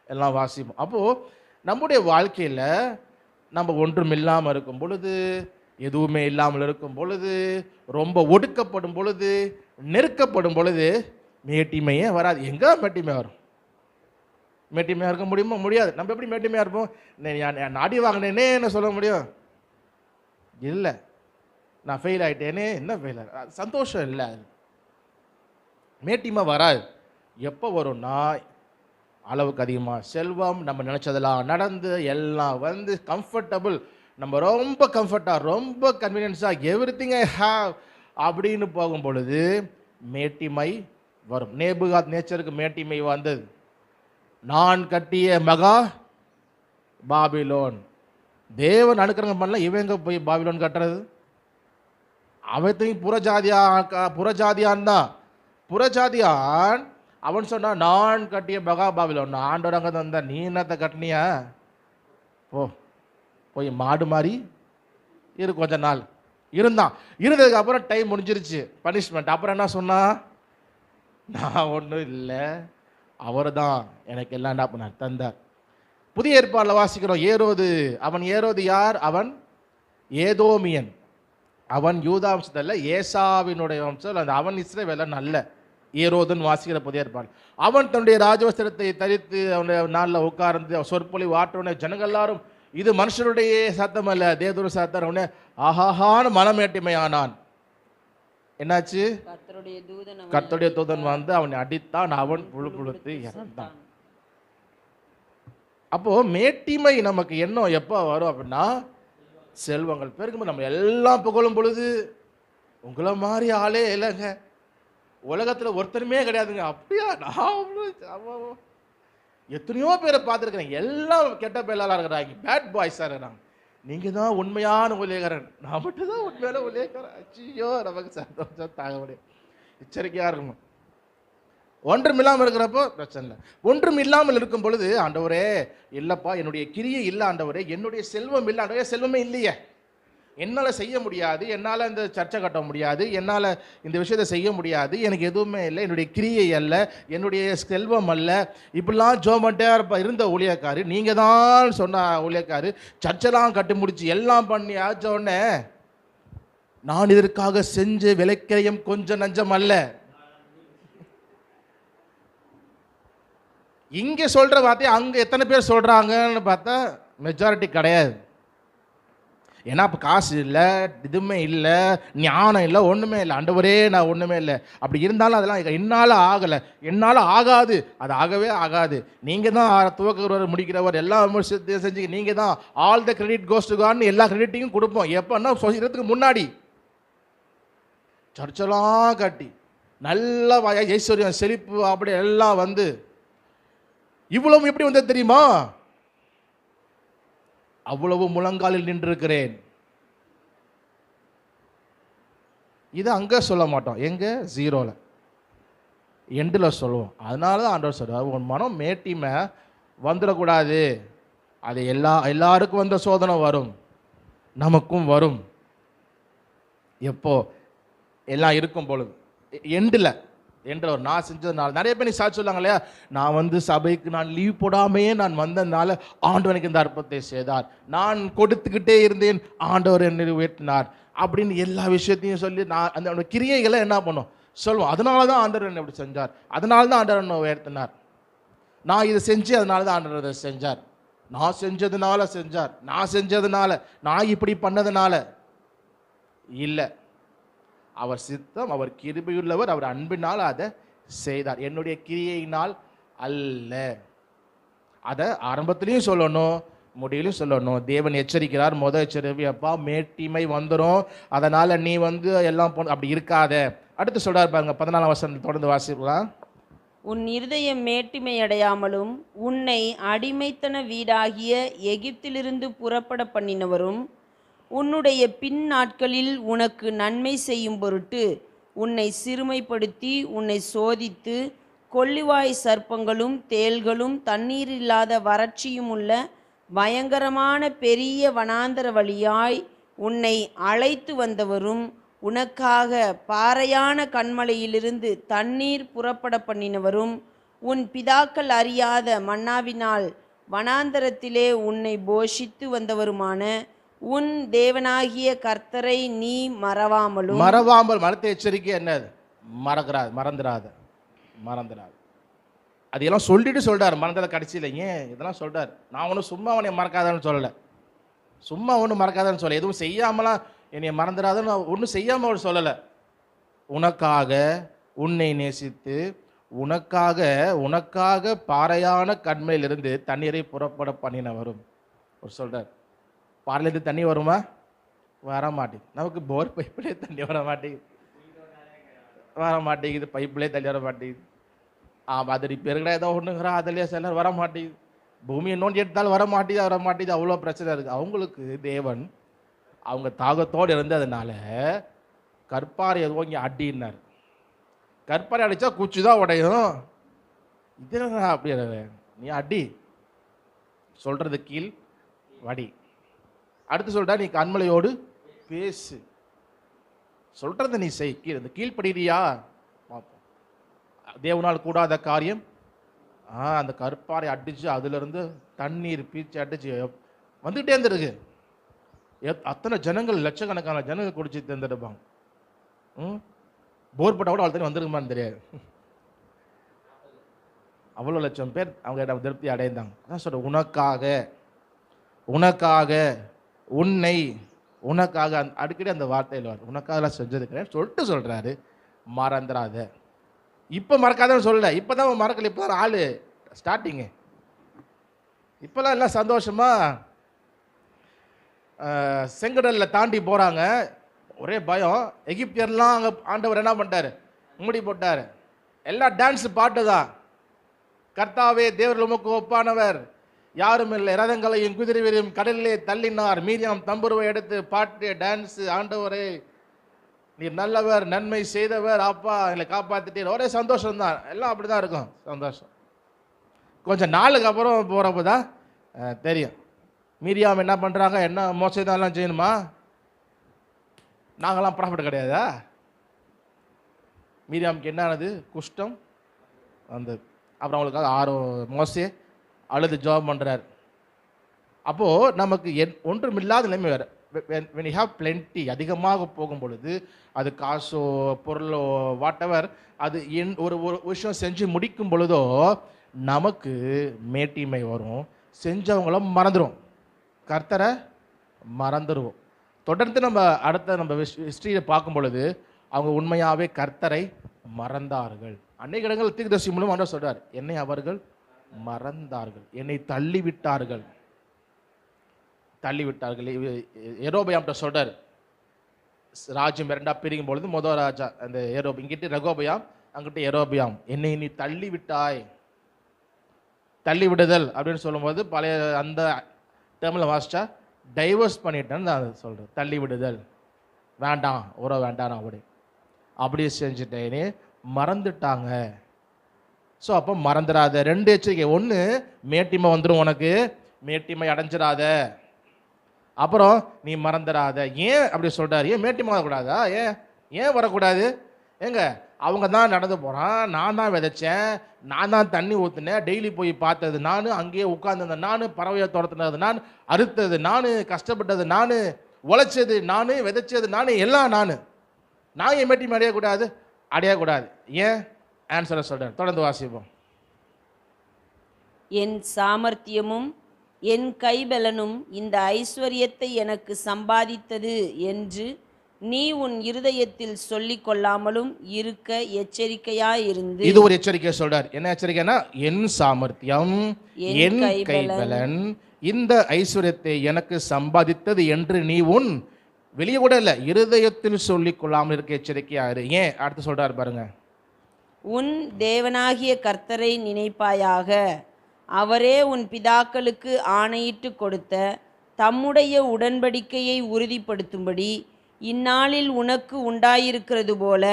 எல்லாம் வாசிப்போம். அப்போது நம்முடைய வாழ்க்கையில் நம்ம ஒன்றும் இல்லாமல் இருக்கும் பொழுது, எதுவுமே இல்லாமல் இருக்கும் பொழுது, ரொம்ப ஒடுக்கப்படும் பொழுது, நெருக்கப்படும் பொழுது மேட்டிமையே வராது. எங்கே மேட்டிமை வரும்? மேட்டிமையாக இருக்க முடியுமா? முடியாது. நம்ம எப்படி மேட்டிமையாக இருப்போம்? நான் நாடி வாங்கினேனே என்ன சொல்ல முடியும்? இல்லை. நான் ஃபெயில் ஆகிட்டேனே என்ன ஃபெயில் ஆக சந்தோஷம் இல்லை. மேட்டிமை வராது. எப்போ வரும்னா அளவுக்கு அதிகமாக செல்வம், நம்ம நினச்சதெல்லாம் நடந்து எல்லாம் வந்து கம்ஃபர்டபுள், நம்ம ரொம்ப கம்ஃபர்ட்டாக ரொம்ப கன்வீனியன்ஸாக எவ்ரிதிங் ஐ ஹாவ் அப்படின்னு போகும் பொழுது மேட்டிமை வரும். நேபுகாத் நேச்சருக்கு மேட்டிமை வந்தது. நான் கட்டிய மகா பாபிலோன். தேவன் அனுக்கிரகம் பண்ணல, இவங்க போய் பாபிலோன் கட்டுறது? அவத்தையும் புறஜாதியான் தான். புறஜாதியான் அவன் சொன்னான், நான் கட்டிய மகா பாபிலோன். ஆண்டவர் அங்கே தந்தா, நீ என்னத்தை கட்டினியா? போய் மாடு மாதிரி இரு கொஞ்ச நாள் இருந்தான். இருந்ததுக்கு அப்புறம் டைம் முடிஞ்சிருச்சு, பனிஷ்மெண்ட். அப்புறம் என்ன சொன்னா? நான் ஒன்றும் இல்லை, அவர் தான் எனக்கு எல்லாம் என்ன பண்ணார், தந்தார். புதிய ஏற்பாடில் வாசிக்கிறோம், ஏரோது. அவன் ஏரோது யார்? அவன் ஏதோமியன். அவன் யூதா வம்சத்தில் ஏசாவினுடைய வம்சம். அந்த அவன் இஸ்ரவேல நல்ல ஏரோதுன்னு வாசிக்கிற புதிய ஏற்பாடு. அவன் தன்னுடைய ராஜவஸ்திரத்தை தரித்து அவனுடைய நாளில் உட்கார்ந்து சொற்பொழிவு ஆற்றவுடனே ஜனங்கள் எல்லாரும், இது மனுஷனுடைய சத்தம் அல்ல, தேவதூர சத்தம். அவனே ஆஹாஹான்னு மனமேட்டிமையானான். என்னாச்சு? கர்த்தருடைய தூதன் வந்து அவனை அடித்தான், அவன் புழுத்து இறந்தான். அப்போ மேட்டிமை நமக்கு என்ன எப்போ வரும் அப்படின்னா, செல்வங்கள் பெருகும்போது நம்ம எல்லாம் புகழும் பொழுது, உங்களை மாதிரி ஆளே இல்லைங்க உலகத்தில் ஒருத்தருமே கிடையாதுங்க. அப்படியா? நான் எத்தனையோ பேரை பார்த்துருக்குறேன், எல்லாம் கெட்ட பேலாக இருக்கிறாங்க, பேட் பாய்ஸாக இருக்கிறாங்க. நீங்கள் தான் உண்மையான ஊழியக்காரன், நான் மட்டும் தான் உண்மையான ஊழியக்காரன். அச்சியோ, நமக்கு சந்தோஷம் தாங்க முடியும். எச்சரிக்கையாக இருக்கணும். ஒன்றும் இல்லாமல் இருக்கிறப்போ பிரச்சனை இல்லை. ஒன்றும் இல்லாமல் இருக்கும் பொழுது, ஆண்டவரே இல்லைப்பா, என்னுடைய கிரியை இல்லை ஆண்டவரே, என்னுடைய செல்வம் இல்லை ஆண்டவரே, செல்வமே இல்லையே, என்னால் செய்ய முடியாது, என்னால் இந்த சர்ச்சை கட்ட முடியாது, என்னால் இந்த விஷயத்தை செய்ய முடியாது, எனக்கு எதுவுமே இல்லை, என்னுடைய கிரியை அல்ல, என்னுடைய செல்வம் அல்ல, இப்படிலாம் ஜோமட்டே இருந்த ஊழியக்காரு, நீங்கள் தான் சொன்ன ஊழியக்காரு, சர்ச்செல்லாம் கட்டி முடிச்சு எல்லாம் பண்ணி ஆச்ச உடனே, நான் இதற்காக செஞ்ச விலைக்கிரயம் கொஞ்சம் நஞ்சம் அல்ல. இங்கே சொல்கிற வார்த்தையை அங்கே எத்தனை பேர் சொல்கிறாங்கன்னு பார்த்தா மெஜாரிட்டி கிடையாது. ஏன்னா இப்போ காசு இல்லை, இதுவுமே இல்லை, ஞானம் இல்லை, ஒன்றுமே இல்லை. ஆண்டவரே நான் ஒன்றுமே இல்லை. அப்படி இருந்தாலும் அதெல்லாம் என்னால் ஆகலை, என்னால் ஆகாது, அது ஆகவே ஆகாது. நீங்கள் தான் துவக்கிறவர் முடிக்கிறவர், எல்லாம் செஞ்சு நீங்கள் தான் all the credit goes to காட்னு எல்லா கிரெடிட்டையும் கொடுப்போம். எப்போன்னா சொல்கிறதுக்கு முன்னாடி சர்ச்செல்லாம் கட்டி நல்ல ஐஸ்வர்யம் செழிப்பு அப்படி எல்லாம் வந்து இவ்வளவு எப்படி வந்தது தெரியுமா? அவ்வளவு முழங்காலில் நின்றிருக்கிறேன். இது அங்கே சொல்ல மாட்டோம், எங்க ஜீரோல எண்டில் சொல்லுவோம். அதனால தான் ஆண்டவர் சொல்றார், உன் மனம் மேட்டிமை வந்துடக்கூடாது. அது எல்லாருக்கும் வந்த சோதனை வரும், நமக்கும் வரும். எப்போ? எல்லாம் இருக்கும் பொழுது. எண்டில் ஒரு நான் செஞ்சதுனால நிறைய பேர் சாட்சி சொல்லாங்க இல்லையா, நான் வந்து சபைக்கு நான் லீவ் போடாமையே நான் வந்ததுனால ஆண்டவர் எனக்கு இந்த அற்புதத்தை செய்தார், நான் கொடுத்துக்கிட்டே இருந்தேன் ஆண்டவர் என்னை உயர்த்தினார் அப்படின்னு எல்லா விஷயத்தையும் சொல்லி நான் அந்த கிரியைகளை என்ன பண்ணும், சொல்லுவோம். அதனால தான் ஆண்டவர் என்னை இப்படி செஞ்சார், அதனால தான் ஆண்டவர் என்னை உயர்த்தினார், நான் இதை செஞ்சு அதனால தான் ஆண்டவர் இதை செஞ்சார், நான் செஞ்சதுனால செஞ்சார், நான் செஞ்சதுனால, நான் இப்படி பண்ணதுனால இல்லை. அவர் சித்தம், அவர் கிருபையுள்ளவர், அவர் அன்பினால் அதை செய்தார், என்னுடைய கிரியையினால் அல்ல. அதை ஆரம்பத்திலையும் சொல்லணும், முடிவிலும் சொல்லணும். தேவன் எச்சரிக்கிறார். முதல் எச்சரிக்கை, அப்பா மேட்டிமை வந்துடும், அதனால நீ எல்லாம் அப்படி இருக்காத. அடுத்து சொல்றாரு பாருங்க, 14ஆம் வசனம் தொடர்ந்து வாசிக்கலாம். உன் இருதயம் மேட்டிமை அடையாமலும் உன்னை அடிமைத்தன வீடாகிய எகிப்திலிருந்து புறப்பட பண்ணினவரும் உன்னுடைய பின் நாட்களில் உனக்கு நன்மை செய்யும் பொருட்டு உன்னை சிறுமைப்படுத்தி உன்னை சோதித்து கொள்ளிவாய் சர்ப்பங்களும் தேள்களும் தண்ணீர் இல்லாத வறட்சியும் உள்ள பயங்கரமான பெரிய வனாந்தர வழியாய் உன்னை அழைத்து வந்தவரும் உனக்காக பாறையான கன்மலையிலிருந்து தண்ணீர் புறப்பட பண்ணினவரும் உன் பிதாக்கள் அறியாத மன்னாவினால் வனாந்தரத்திலே உன்னை போஷித்து வந்தவருமான உன் தேவனாகிய கர்த்தரை நீ மறவாமல். மறத்த எச்சரிக்கை என்னது? மறந்துடாத. அதையெல்லாம் சொல்லிட்டு சொல்றாரு. மறந்தத கடைசியில் ஏன் இதெல்லாம் சொல்றாரு? நான் ஒன்றும் சும்மா உன்னை மறக்காதான்னு சொல்லலை, சும்மா ஒன்றும் மறக்காதான்னு சொல்ல, எதுவும் செய்யாமலாம் என்னை மறந்துடாதன்னு ஒன்றும் செய்யாமல் அவர் சொல்லலை. உனக்காக உன்னை நேசித்து உனக்காக பாறையான கண்மையிலிருந்து தண்ணீரை புறப்பட பண்ணினவரும். ஒரு சொல்றார், பாறையிலிருந்து தண்ணி வருமா? வர மாட்டேங்குது. நமக்கு போர் பைப்பிலே தண்ணி வர மாட்டேங்குது, பைப்பிலே தண்ணி வர மாட்டேங்குது. அது ரிப்பேருக்கடா ஏதோ ஒன்றுங்கிறா, அதிலே சிலர் வர மாட்டேங்குது, பூமியை நோண்டி எடுத்தாலும் வர மாட்டேங்குது, அவ்வளோ பிரச்சனை இருக்குது. அவங்களுக்கு தேவன் அவங்க தாகத்தோடு இருந்ததுனால கற்பாறை எதுவும் இங்கே அடினார். கற்பாறை அடித்தா குச்சி தான் உடையும், இது அப்படி நீ அடி, சொல்றது கீழ் வடி. அடுத்து சொல்றா, நீ கண்மலையோடு பேசு, சொல்றத நீ செய். இந்த கீழ்படியா பார்ப்போம். தேவனால் கூடாத காரியம். அந்த கற்பாறை அடிச்சு அதுல இருந்து தண்ணீர் பீச்சு அடிச்சு வந்துகிட்டே இருந்திருக்கு. அத்தனை ஜனங்கள், லட்சக்கணக்கான ஜனங்கள் குடிச்சு தேர்ந்தெடுப்பாங்க. போர் போட்டால் கூட அவ்வளோ தண்ணி வந்துருக்குமான்னு தெரியாது. அவ்வளோ லட்சம் பேர் அவங்க திருப்தி அடைந்தாங்க. அதான் சொல்ற, உனக்காக அடிக்கடி அந்த வார்த்தையில் வரும். உனக்காக செஞ்சது கிடையாது சொல்லிட்டு சொல்றாரு, மறந்துடாத. இப்போ மறக்காதன்னு சொல்லல, இப்போதான் மறக்கல, இப்போதான் ஆளு ஸ்டார்டிங்கு. இப்போல்லாம் எல்லாம் சந்தோஷமா செங்கடல்ல தாண்டி போறாங்க, ஒரே பயம். எகிப்தியர்லாம் அங்கே ஆண்டவர் என்ன பண்ணிட்டாரு? மூடி போட்டார். எல்லாம் டான்ஸ் பாட்டு தான். கர்த்தாவே தேவர் உமக்கு ஒப்பானவர் யாரும் இல்லை, ரதங்களையும் குதிரைவரையும் கடலிலே தள்ளினார். மீரியாம் தம்புருவை எடுத்து பாட்டு டான்ஸ், ஆண்டவரே நீர் நல்லவர், நன்மை செய்தவர், அப்பா எங்களை காப்பாற்றிட்டீர். ஒரே சந்தோஷம் தான், எல்லாம் அப்படி தான் இருக்கும் சந்தோஷம். கொஞ்சம் நாளுக்கு அப்புறம் போகிறப்ப தான் தெரியும், மீரியாம் என்ன பண்ணுறாங்க, என்ன மோசம் செய்யணுமா, நாங்களாம் ப்ராஃபிட் கிடையாதா. மீரியாமுக்கு என்ன ஆனது? குஷ்டம் வந்தது. அப்புறம் அவங்களுக்காக மோசே அழுது ஜெபம் பண்ணுறார். அப்போது நமக்கு ஒன்றுமில்லாத நிலைமை வேறு. when you have plenty, அதிகமாக போகும் பொழுது, அது காசோ பொருளோ வாட்டவர், அது ஒரு விஷயம் செஞ்சு முடிக்கும் பொழுதோ நமக்கு மேட்டிமை வரும். செஞ்சவங்களும் மறந்துடும், கர்த்தரை மறந்துடுவோம். தொடர்ந்து நம்ம நம்ம ஹிஸ்டரியை பார்க்கும் பொழுது அவங்க உண்மையாகவே கர்த்தரை மறந்தார்கள். அன்னைக்கு இடங்கள் தீர்க்கதரிசி மூலம் ஆண்டவர் சொல்றார், என்னை அவர்கள் மறந்தார்கள், என்னை தள்ளிவிட்டார்கள். யெரொபெயாம்கிட்ட சொல்றார், ராஜ்யம் இரண்டா பிரிக்கும் பொழுது முதல் ராஜா அந்த இங்கிட்ட ரெகோபெயாம், அங்கிட்ட யெரொபெயாம், என்னை நீ தள்ளி விட்டாய். தள்ளி விடுதல் அப்படின்னு சொல்லும்போது பழைய அந்த டேர்மில் வாசிச்சா டைவர்ஸ் பண்ணிட்டேன்னு நான் சொல்கிறேன். தள்ளி விடுதல், வேண்டாம் உறவு வேண்டாம் அப்படி செஞ்சுட்டேன்னு மறந்துட்டாங்க. ஸோ அப்போ மறந்துடாத. ரெண்டு எச்சரிக்கை. ஒன்று, மேட்டிமை வந்துடும் உனக்கு, மேட்டிமை அடைஞ்சிடாத. அப்புறம் நீ மறந்துடாத. ஏன் அப்படி சொல்கிறார்? ஏன் மேட்டிமை வரக்கூடாதா? ஏன் வரக்கூடாது? ஏங்க அவங்க தான் நடந்து போகிறான், நான் தான் விதைச்சேன், நான் தான் தண்ணி ஊற்றுனேன், டெய்லி போய் பார்த்தது நான், அங்கேயே உட்கார்ந்தது நான், பறவையை துரத்துனது நான், அறுத்தது நான், கஷ்டப்பட்டது நான், உழைச்சது நான், விதைச்சது நான், எல்லாம் நான். நான் ஏன் மேட்டிமை அடையக்கூடாது? அடையக்கூடாது. ஏன்? ஆன்சரை சொல்கிறார். தொடர்ந்து வாசிப்போம். என் சாமர்த்தியமும் என் கைபலனும் இந்த ஐஸ்வர்யத்தை எனக்கு சம்பாதித்தது என்று நீ உன் இருதயத்தில் சொல்லிக் கொள்ளாமலும் இருக்க எச்சரிக்கையாயிருந்து. இது ஒரு எச்சரிக்கை சொல்றார். என்ன எச்சரிக்கைனா, என் சாமர்த்தியம் என் கைபலன் இந்த ஐஸ்வர்யத்தை எனக்கு சம்பாதித்தது என்று நீ உன் வெளியே கூட இல்லை இருதயத்தில் சொல்லிக் கொள்ளாமல் இருக்க எச்சரிக்கையாயிரு. ஏன்? அடுத்து சொல்றாரு பாருங்க. உன் தேவனாகிய கர்த்தரை நினைப்பாயாக, அவரே உன் பிதாக்களுக்கு ஆணையிட்டு கொடுத்த தம்முடைய உடன்படிக்கையை உறுதிப்படுத்தும்படி இந்நாளில் உனக்கு உண்டாயிருக்கிறது போல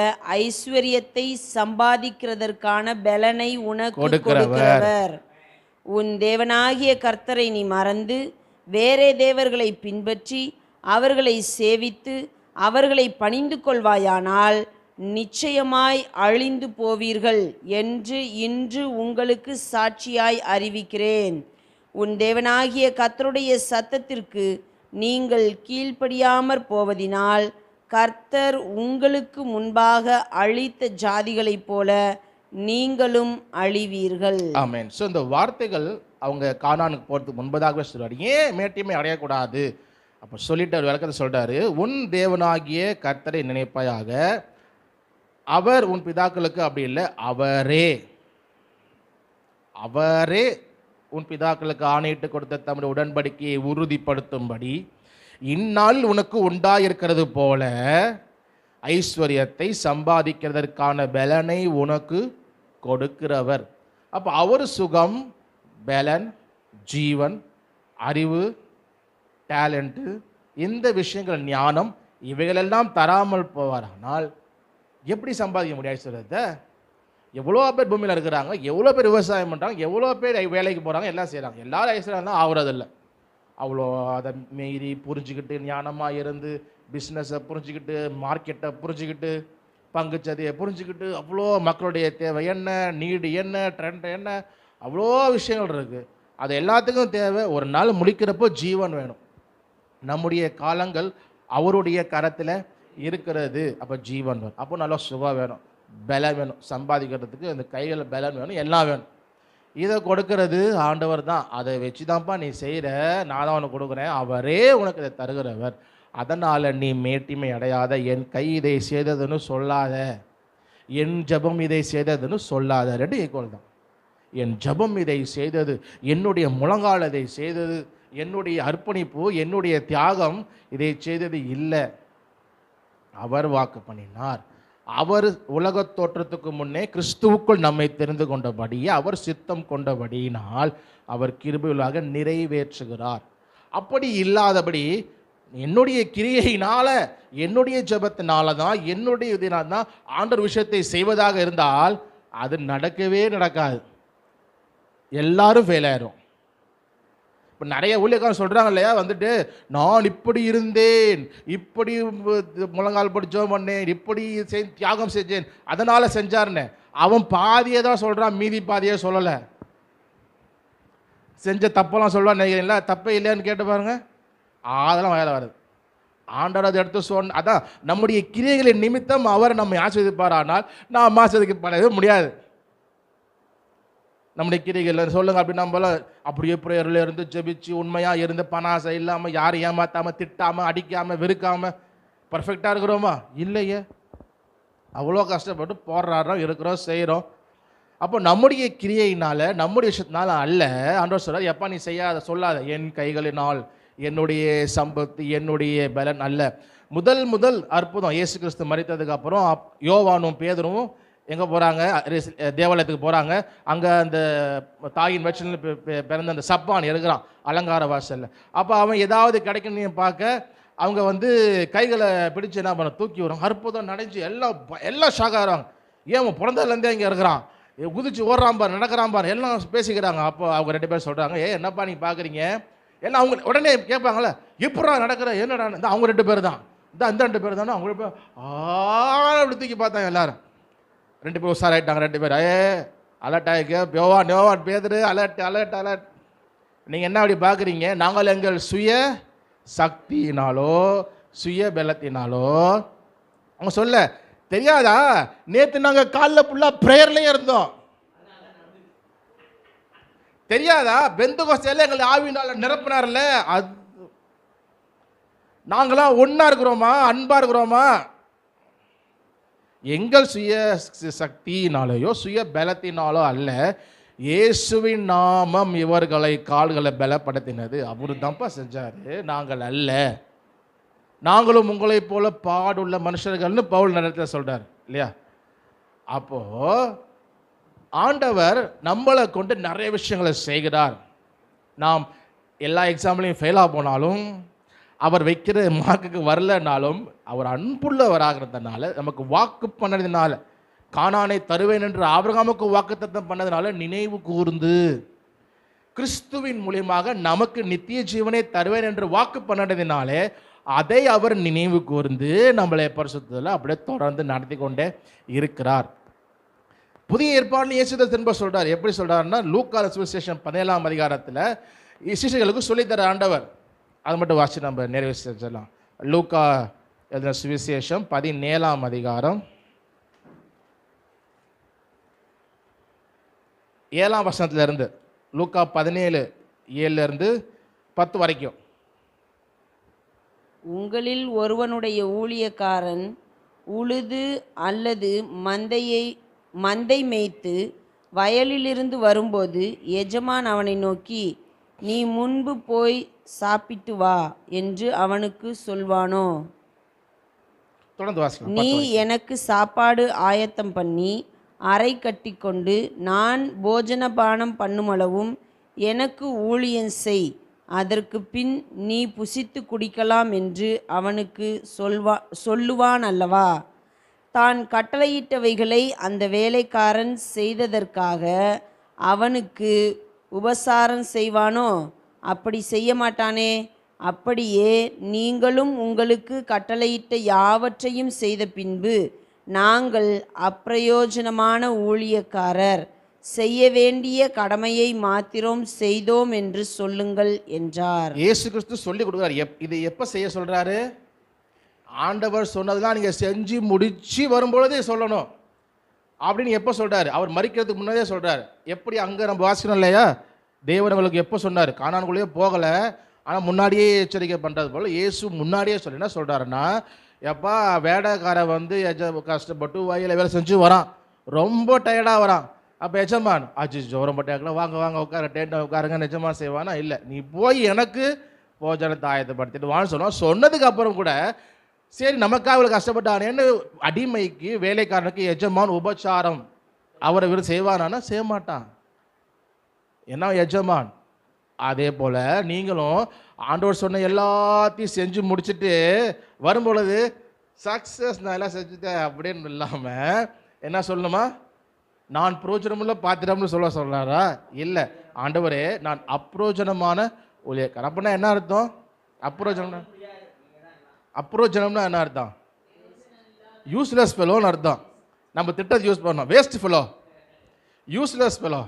ஐஸ்வர்யத்தை சம்பாதிக்கிறதற்கான பலனை உனக்கு கொடுக்கிறவர். உன் தேவனாகிய கர்த்தரை நீ மறந்து வேறே தேவர்களை பின்பற்றி அவர்களை சேவித்து அவர்களை பணிந்து கொள்வாயானால் நிச்சயமாய் அழிந்து போவீர்கள் என்று இன்று உங்களுக்கு சாட்சியாய் அறிவிக்கிறேன். உன் தேவனாகிய கர்த்தருடைய சத்தத்திற்கு நீங்கள் கீழ்ப்படியாமற் போவதினால் கர்த்தர் உங்களுக்கு முன்பாக அழித்த ஜாதிகளைப் போல நீங்களும் அழிவீர்கள். ஆமென். ஸோ இந்த வார்த்தைகள் அவங்க கானானுக்கு போகிறதுக்கு முன்பதாகவே சொல்றாரு. ஏன் மேட்டியமை அடையக்கூடாது? அப்போ சொல்லிட்டு ஒரு விளக்கத்தை சொல்றாரு. உன் தேவனாகிய கர்த்தரை நினைப்பாயாக, அவர் உன் பிதாக்களுக்கு அப்படி இல்லை, அவரே உன் பிதாக்களுக்கு ஆணையிட்டு கொடுத்த தம்முடைய உடன்படிக்கையை உறுதிப்படுத்தும்படி இந்நாள் உனக்கு உண்டாயிருக்கிறது போல ஐஸ்வர்யத்தை சம்பாதிக்கிறதற்கான பலனை உனக்கு கொடுக்கிறவர். அப்போ அவர் சுகம், பலன், ஜீவன், அறிவு, டேலண்ட்டு, இந்த விஷயங்கள், ஞானம், இவைகளெல்லாம் தராமல் போவார். ஆனால் எப்படி சம்பாதிக்க முடியாது ஐஸ்வர்யத்தை? எவ்வளோ பேர் பூமியில் இருக்கிறாங்க, எவ்வளோ பேர் விவசாயம் பண்ணுறாங்க, எவ்வளோ பேர் வேலைக்கு போகிறாங்க, எல்லாம் செய்கிறாங்க. எல்லாரும் ஐஸ்வர்யம் தான் ஆகுறதில்லை. அவ்வளோ அதை மீறி புரிஞ்சுக்கிட்டு, ஞானமாக இருந்து, பிஸ்னஸை புரிஞ்சுக்கிட்டு, மார்க்கெட்டை புரிஞ்சுக்கிட்டு, பங்குச்சதையை புரிஞ்சுக்கிட்டு, அவ்வளோ மக்களுடைய தேவை என்ன, நீடு என்ன, ட்ரெண்ட் என்ன, அவ்வளோ விஷயங்கள் இருக்குது. அது எல்லாத்துக்கும் தேவை. ஒரு நாள் முடிக்கிறப்போ ஜீவன் வேணும். நம்முடைய காலங்கள் அவருடைய கரத்தில் இருக்கிறது. அப்போ ஜீவன் வேணும். அப்போ நல்லா சுகம் வேணும், பலம் வேணும், சம்பாதிக்கிறதுக்கு அந்த கையில் பலம் வேணும், எல்லாம் வேணும். இதை கொடுக்கறது ஆண்டவர் தான். அதை வச்சு தான்ப்பா நீ செய்கிற, நான் தான் உனக்கு கொடுக்குறேன், அவரே உனக்கு இதை தருகிறவர். அதனால் நீ மேட்டிமை அடையாத, என் கை இதை செய்ததுன்னு சொல்லாத, என் ஜபம் இதை செய்ததுன்னு சொல்லாத. ரெண்டு ஈக்குவல் தான். என் ஜபம் இதை செய்தது, என்னுடைய முழங்கால் இதை செய்தது, என்னுடைய அர்ப்பணிப்பு, என்னுடைய தியாகம் இதை செய்தது இல்லை. அவர் வாக்கு பண்ணினார். அவர் உலகத் தோற்றத்துக்கு முன்னே கிறிஸ்துவுக்குள் நம்மை தெரிந்து கொண்டபடியே அவர் சித்தம் கொண்டபடியினால் அவர் கிருபையுள்ளாக நிறைவேற்றுகிறார். அப்படி இல்லாதபடி என்னுடைய கிரியையினால, என்னுடைய ஜெபத்தினால தான், என்னுடைய இதனால தான் ஆண்டவர் விஷயத்தை செய்வதாக இருந்தால் அது நடக்கவே நடக்காது. எல்லாரும் ஃபெயில் ஆயிரும். இப்போ நிறைய ஊழியக்காரன் சொல்கிறாங்க இல்லையா, வந்துட்டு நான் இப்படி இருந்தேன், இப்படி முழங்கால் படி ஜெபம் பண்ணேன், இப்படி தியாகம் செஞ்சேன், அதனால் செஞ்சார்னு. அவன் பாதியை தான் சொல்கிறான், மீதி பாதியே சொல்லலை. செஞ்ச தப்பெல்லாம் சொல்லுவான் நினைக்கிறீங்களா? தப்பே இல்லையான்னு கேட்டு பாருங்க, அதெல்லாம் வேலை வருது. ஆண்டவர் அதை எடுத்து சொன்ன, அதான் நம்முடைய கிரியைகளின் நிமித்தம் அவர் நம்மை ஆசீர்வதிப்பார். ஆனால் நாம் ஆசீர்வதிக்கப்படவே முடியாது. நம்முடைய கிரிகள் சொல்லுங்க அப்படி நம்மள அப்படியே ப்ரேயரில் இருந்து ஜெபிச்சு உண்மையாக இருந்து பணாசை இல்லாமல், யாரும் ஏமாற்றாமல், திட்டாமல், அடிக்காமல், வெறுக்காமல் பர்ஃபெக்டாக இருக்கிறோமா? இல்லையே. அவ்வளோ கஷ்டப்பட்டு போராடுறோம், இருக்கிறோம், செய்கிறோம். அப்போ நம்முடைய கிரியையினால், நம்முடைய விஷயத்தினால அல்ல. ஆண்டவர் சொல்றார், எப்பா நீ செய்யாத, சொல்லாத, என் கைகளினால், என்னுடைய சம்பத்து, என்னுடைய பலன் அல்ல. முதல் அற்புதம் இயேசு கிறிஸ்து மரித்ததுக்கு அப்புறம் யோவானும் பேதுருவும் எங்கே போகிறாங்க? தேவாலயத்துக்கு போகிறாங்க. அங்கே அந்த தாயின் வச்சலில் பிறந்த அந்த சப்பான் இருக்கிறான் அலங்கார வாசலில். அப்போ அவன் ஏதாவது கிடைக்கணும்னு பார்க்க அவங்க வந்து கைகளை பிடிச்சு என்ன பண்ண, தூக்கி வரும். அற்புதம் நடந்து எல்லாம் ஷாக் ஆகிறாங்க. ஏன் அவன் பிறந்ததுலேருந்தே இங்கே இருக்கிறான், குதிச்சு ஓடுறான் பாரு, நடக்கிறான் பாரு, எல்லாம் பேசிக்கிறாங்க. அப்போ அவங்க ரெண்டு பேர் சொல்கிறாங்க, என்னப்பா நீ பார்க்குறீங்க? எல்லாம் அவங்க உடனே கேட்பாங்களே, எப்படா நடக்கிற, என்னடா? இந்த அவங்க ரெண்டு பேர் தான், இந்த ரெண்டு பேர் தானே. அவங்க பேர் அப்படி தூக்கி பார்த்தாங்க. எல்லாரும் ரெண்டு பேர் உஷாராயிட்டாங்க. ரெண்டு பேர் அலர்ட் ஆகிக்க, யோவான் பேதுரு அலர்ட். நீங்கள் என்ன அப்படி பார்க்குறீங்க? நாங்கள் எங்கள் சுய சக்தியினாலோ சுய பலத்தினாலோ, அவங்க சொல்ல தெரியாதா? நேற்று நாங்கள் காலைல ஃபுல்லாக ப்ரேயர்லேயே இருந்தோம். தெரியாதா? பெந்தகோஸ்தேல எங்களை ஆவியினால நிரப்பினார்ல. அது நாங்களாம் ஒன்றா இருக்கிறோமா? அன்பா இருக்கிறோமா? எங்கள் சுய சக்தியினாலேயோ சுய பலத்தினாலோ அல்ல, இயேசுவின் நாமம் இவர்களை கால்களை பலப்படுத்தினது. அவரு தான்ப்பா செஞ்சாரு, நாங்கள் அல்ல. நாங்களும் உங்களைப் போல பாடுள்ள மனுஷர்கள்னு பவுல் நேரத்தில் சொல்றார் இல்லையா? அப்போ ஆண்டவர் நம்மளை கொண்டு நிறைய விஷயங்களை செய்கிறார். நாம் எல்லா எக்ஸாம்லையும் ஃபெயிலாக போனாலும், அவர் வைக்கிற மார்க்குக்கு வரலனாலும், அவர் அன்புள்ளவராகிறதுனால, நமக்கு வாக்கு பண்ணதுனால, கானானை தருவேன் என்று ஆபிரகாமுக்கு வாக்குத்தத்தம் பண்ணதுனால நினைவு கூர்ந்து கிறிஸ்துவின் மூலியமாக நமக்கு நித்திய ஜீவனை தருவேன் என்று வாக்கு பண்ணதுனாலே அதை அவர் நினைவு கூர்ந்து நம்மளை பரிசுத்தத்தில் அப்படியே தொடர்ந்து நடத்தி கொண்டே இருக்கிறார். புதிய ஏற்பாடு இயேசுதான் திரும்ப சொல்றார். எப்படி சொல்றாருன்னா, லூக்கா சுவிசேஷம் 17ஆம் அதிகாரத்தில் சிஷ்யர்களுக்கு சொல்லித்தர ஆண்டவர். அது மட்டும் வாசி நம்ம நிறைவு செஞ்சலாம். லூக்கா எழுதின சுவிசேஷம் 17ஆம் அதிகாரம் 7ஆம் வசனத்திலிருந்து, லூக்கா 17:7 10 வரைக்கும். உங்களில் ஒருவனுடைய ஊழியக்காரன் உழுது அல்லது மந்தை மேய்த்து வயலிலிருந்து வரும்போது எஜமான் அவனை நோக்கி, நீ முன்பு போய் சாப்பிட்டு வா என்று அவனுக்கு சொல்வானோ? தொடர்ந்து வாசிக்கலாம். நீ எனக்கு சாப்பாடு ஆயத்தம் பண்ணி அறை கட்டிக்கொண்டு நான் போஜனபானம் பண்ணுமளவும் எனக்கு ஊழியம் செய், அதற்கு பின் நீ புசித்து குடிக்கலாம் என்று அவனுக்கு சொல்லுவான் அல்லவா? தான் கட்டளையிட்டவைகளை அந்த வேலைக்காரன் செய்ததற்காக அவனுக்கு உபசாரம் செய்வானோ? அப்படி செய்ய மாட்டானே. அப்படியே நீங்களும் உங்களுக்கு கட்டளையிட்ட யாவற்றையும் செய்த பின்பு, நாங்கள் அப்பிரயோஜனமான ஊழியக்காரர், செய்ய வேண்டிய கடமையை மாத்திரம் செய்தோம் என்று சொல்லுங்கள் என்றார். இயேசு கிறிஸ்து சொல்லி கொடுக்குறார். இதை எப்போ செய்ய சொல்றாரு? ஆண்டவர் சொன்னதெல்லாம் நீங்க செஞ்சு முடிச்சு வரும்பொழுதே சொல்லணும் அப்படின்னு எப்போ சொல்றாரு? அவர் மரிக்கிறதுக்கு முன்னாடியே சொல்றாரு. எப்படி அங்கே நம்ம வாசிக்கணும் இல்லையா? தேவன் அவங்களுக்கு எப்போ சொன்னார்? கானானுக்குள்ளேயே போகலை, ஆனால் முன்னாடியே எச்சரிக்கை பண்ணுறது போல் இயேசு முன்னாடியே சொல்லி என்ன சொல்கிறாருன்னா, எப்பா வேலைக்காரன் வந்து கஷ்டப்பட்டு வயலில் வேலை செஞ்சு வரான், ரொம்ப டயர்டாக வரான். அப்போ எஜமான் அஜிஜோ ரொம்ப டயர்டில் வாங்க வாங்க உட்கார டேட்டை உட்காருங்க நிஜமாக செய்வானா? இல்லை, நீ போய் எனக்கு போஜனத்தை ஆயத்தப்படுத்திட்டு வான்னு சொன்னோம். சொன்னதுக்கு அப்புறம் கூட சரி நமக்காக இவ்வளோ கஷ்டப்பட்டானேன்னு அடிமைக்கு வேலைக்காரனுக்கு எஜமான் உபச்சாரம் அவரை இவர் செய்வானா? செய்ய மாட்டான். என்ன எஜமான். அதே போல் நீங்களும் ஆண்டவர் சொன்ன எல்லாத்தையும் செஞ்சு முடிச்சுட்டு வரும்பொழுது சக்ஸஸ் நான் எல்லாம் செஞ்சுட்டேன் அப்படின்னு இல்லாமல் என்ன சொல்லணுமா? நான் புரோஜனமுள்ள பாத்திரம்னு சொல்கிறாரா? இல்லை, ஆண்டவரே நான் அப்ரோஜனமான ஊழியக்காரன். அப்படின்னா என்ன அர்த்தம்? அப்ரோஜனம்னா என்ன அர்த்தம்? யூஸ்லெஸ் ஃபெலோன்னு அர்த்தம். நம்ம திட்டத்தை யூஸ் பண்ணோம், வேஸ்ட் ஃபெலோ, யூஸ்லெஸ் ஃபெலோ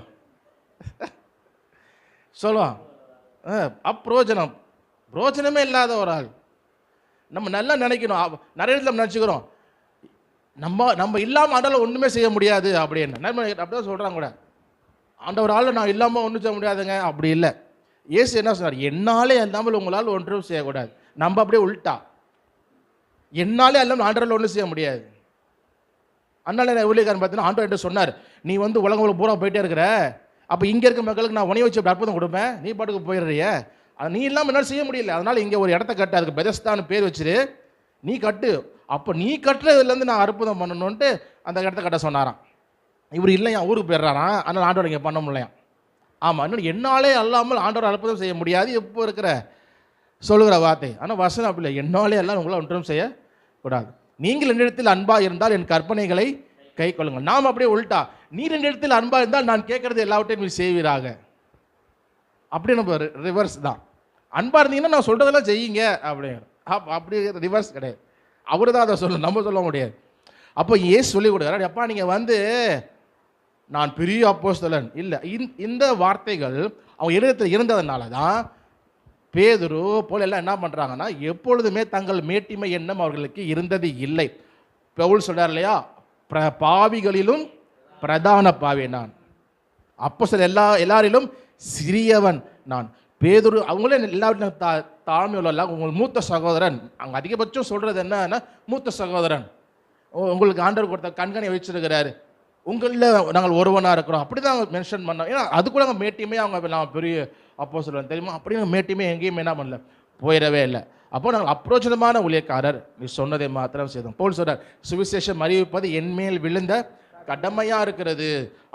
சொல்லுவான். அப்ரோஜனம், பிரோஜனமே இல்லாத ஒரு ஆள். நம்ம நல்லா நினைக்கணும். நிறைய இடத்துல நினச்சிக்கிறோம் நம்ம இல்லாமல் ஆண்டால் ஒன்றுமே செய்ய முடியாது அப்படின்னு. அப்படிதான் சொல்கிறாங்க கூட. ஆண்டவர் ஆள் நான் இல்லாமல் ஒன்றும் செய்ய முடியாதுங்க, அப்படி இல்லை. இயேசு என்ன சொன்னார்? என்னாலே இல்லாமல் உங்களால் ஒன்றும் செய்யக்கூடாது. நம்ம அப்படியே உள்டா, என்னாலே இல்லாமல் ஆண்டவரால் ஒன்றும் செய்ய முடியாது. அதனால ஊழியக்காரன் பார்த்தீங்கன்னா ஆண்டவர் என்ன சொன்னார்? நீ வந்து உலகம் பூரா போயிட்டே இருக்கிற, அப்போ இங்கே இருக்க மக்களுக்கு நான் உணவு வச்சு அற்புதம் கொடுப்பேன், நீ பாட்டுக்கு போயிடுறிய, நீ இல்லாமல் என்னால் செய்ய முடியல. அதனால் இங்கே ஒரு இடத்த கட்டு, அதுக்கு பெதஸ்தான்னு பேர் வச்சுரு, நீ கட்டு. அப்போ நீ கட்டுறதுலேருந்து நான் அற்புதம் பண்ணணுன்ட்டு அந்த இடத்த கட்ட சொன்னாராம். இவர் இல்லையா, ஊருக்கு போயிடுறாராம். அதனால் ஆண்டவர் இங்கே பண்ண முடியலையா? ஆமாம், இன்னொன்று என்னாலே அல்லாமல் ஆண்டவர் அற்புதம் செய்ய முடியாது எப்போ இருக்கிற சொல்லுகிற வார்த்தை. ஆனால் வசனம் அப்படி இல்லை, என்னாலே எல்லாம் உங்களால் ஒன்றும் செய்யக்கூடாது. நீங்கள் என்னிடத்தில் அன்பாக இருந்தால் என் கற்பனைகளை கை கொள்ளுங்கள். நாம் அப்படியே உள்டா, நீ ரெண்டு இடத்தில் அன்பாக இருந்தால் நான் கேட்கறது எல்லாவற்றையும் நீ செய்வீராக. அப்படி நம்ம ரிவர்ஸ் தான். அன்பாக இருந்தீங்கன்னா நான் சொல்கிறதெல்லாம் செய்யுங்க அப்படிங்கிற. அப்படி ரிவர்ஸ் கிடையாது. அவரு தான் அதை சொல்லணும், நம்ம சொல்ல முடியாது. அப்போ ஏசு சொல்லி கொடுக்குறாரு, எப்பா நீங்கள் வந்து நான் பெரிய அப்போஸ்தலன் இல்லை. இந்த வார்த்தைகள் அவங்க இருதயத்தில் இருந்ததுனால தான் பேதுரு போல எல்லாம் என்ன பண்ணுறாங்கன்னா, எப்பொழுதுமே தங்கள் மேட்டிமை எண்ணம் அவர்களுக்கு இருந்தது இல்லை. பவுல் சொல்றார் இல்லையா, பாவிகளிலும் பிரதான பாவி நான், அப்போஸ்தலர் எல்லாரிலும் சிறியவன் நான். பேதுரு அவங்களே எல்லாரும் தாழ்மை உள்ள உங்கள் மூத்த சகோதரன். அவங்க அதிகபட்சம் சொல்றது என்னன்னா மூத்த சகோதரன், உங்களுக்கு ஆண்டவர் கொடுத்த கண்காணி வச்சிருக்கிறாரு, உங்களில் நாங்கள் ஒருவனாக இருக்கிறோம், அப்படி தான் அவங்க மென்ஷன் பண்ணோம். ஏன்னா அது கூட அவங்க மேட்டியுமே அவங்க நான் பெரிய அப்போஸ்தலன் தெரியுமா, அப்படின்னு மேட்டியுமே எங்கேயுமே என்ன பண்ணல, போயிடவே இல்லை. அப்போ நாங்கள் அப்ரோஜனமான ஊழியக்காரர், நீ சொன்னதை மாத்திரம் செய்தோம். பவுல் சொல்றார், சுவிசேஷம் அறிவிப்பது என்மேல் விழுந்த கடமையா இருக்கிறது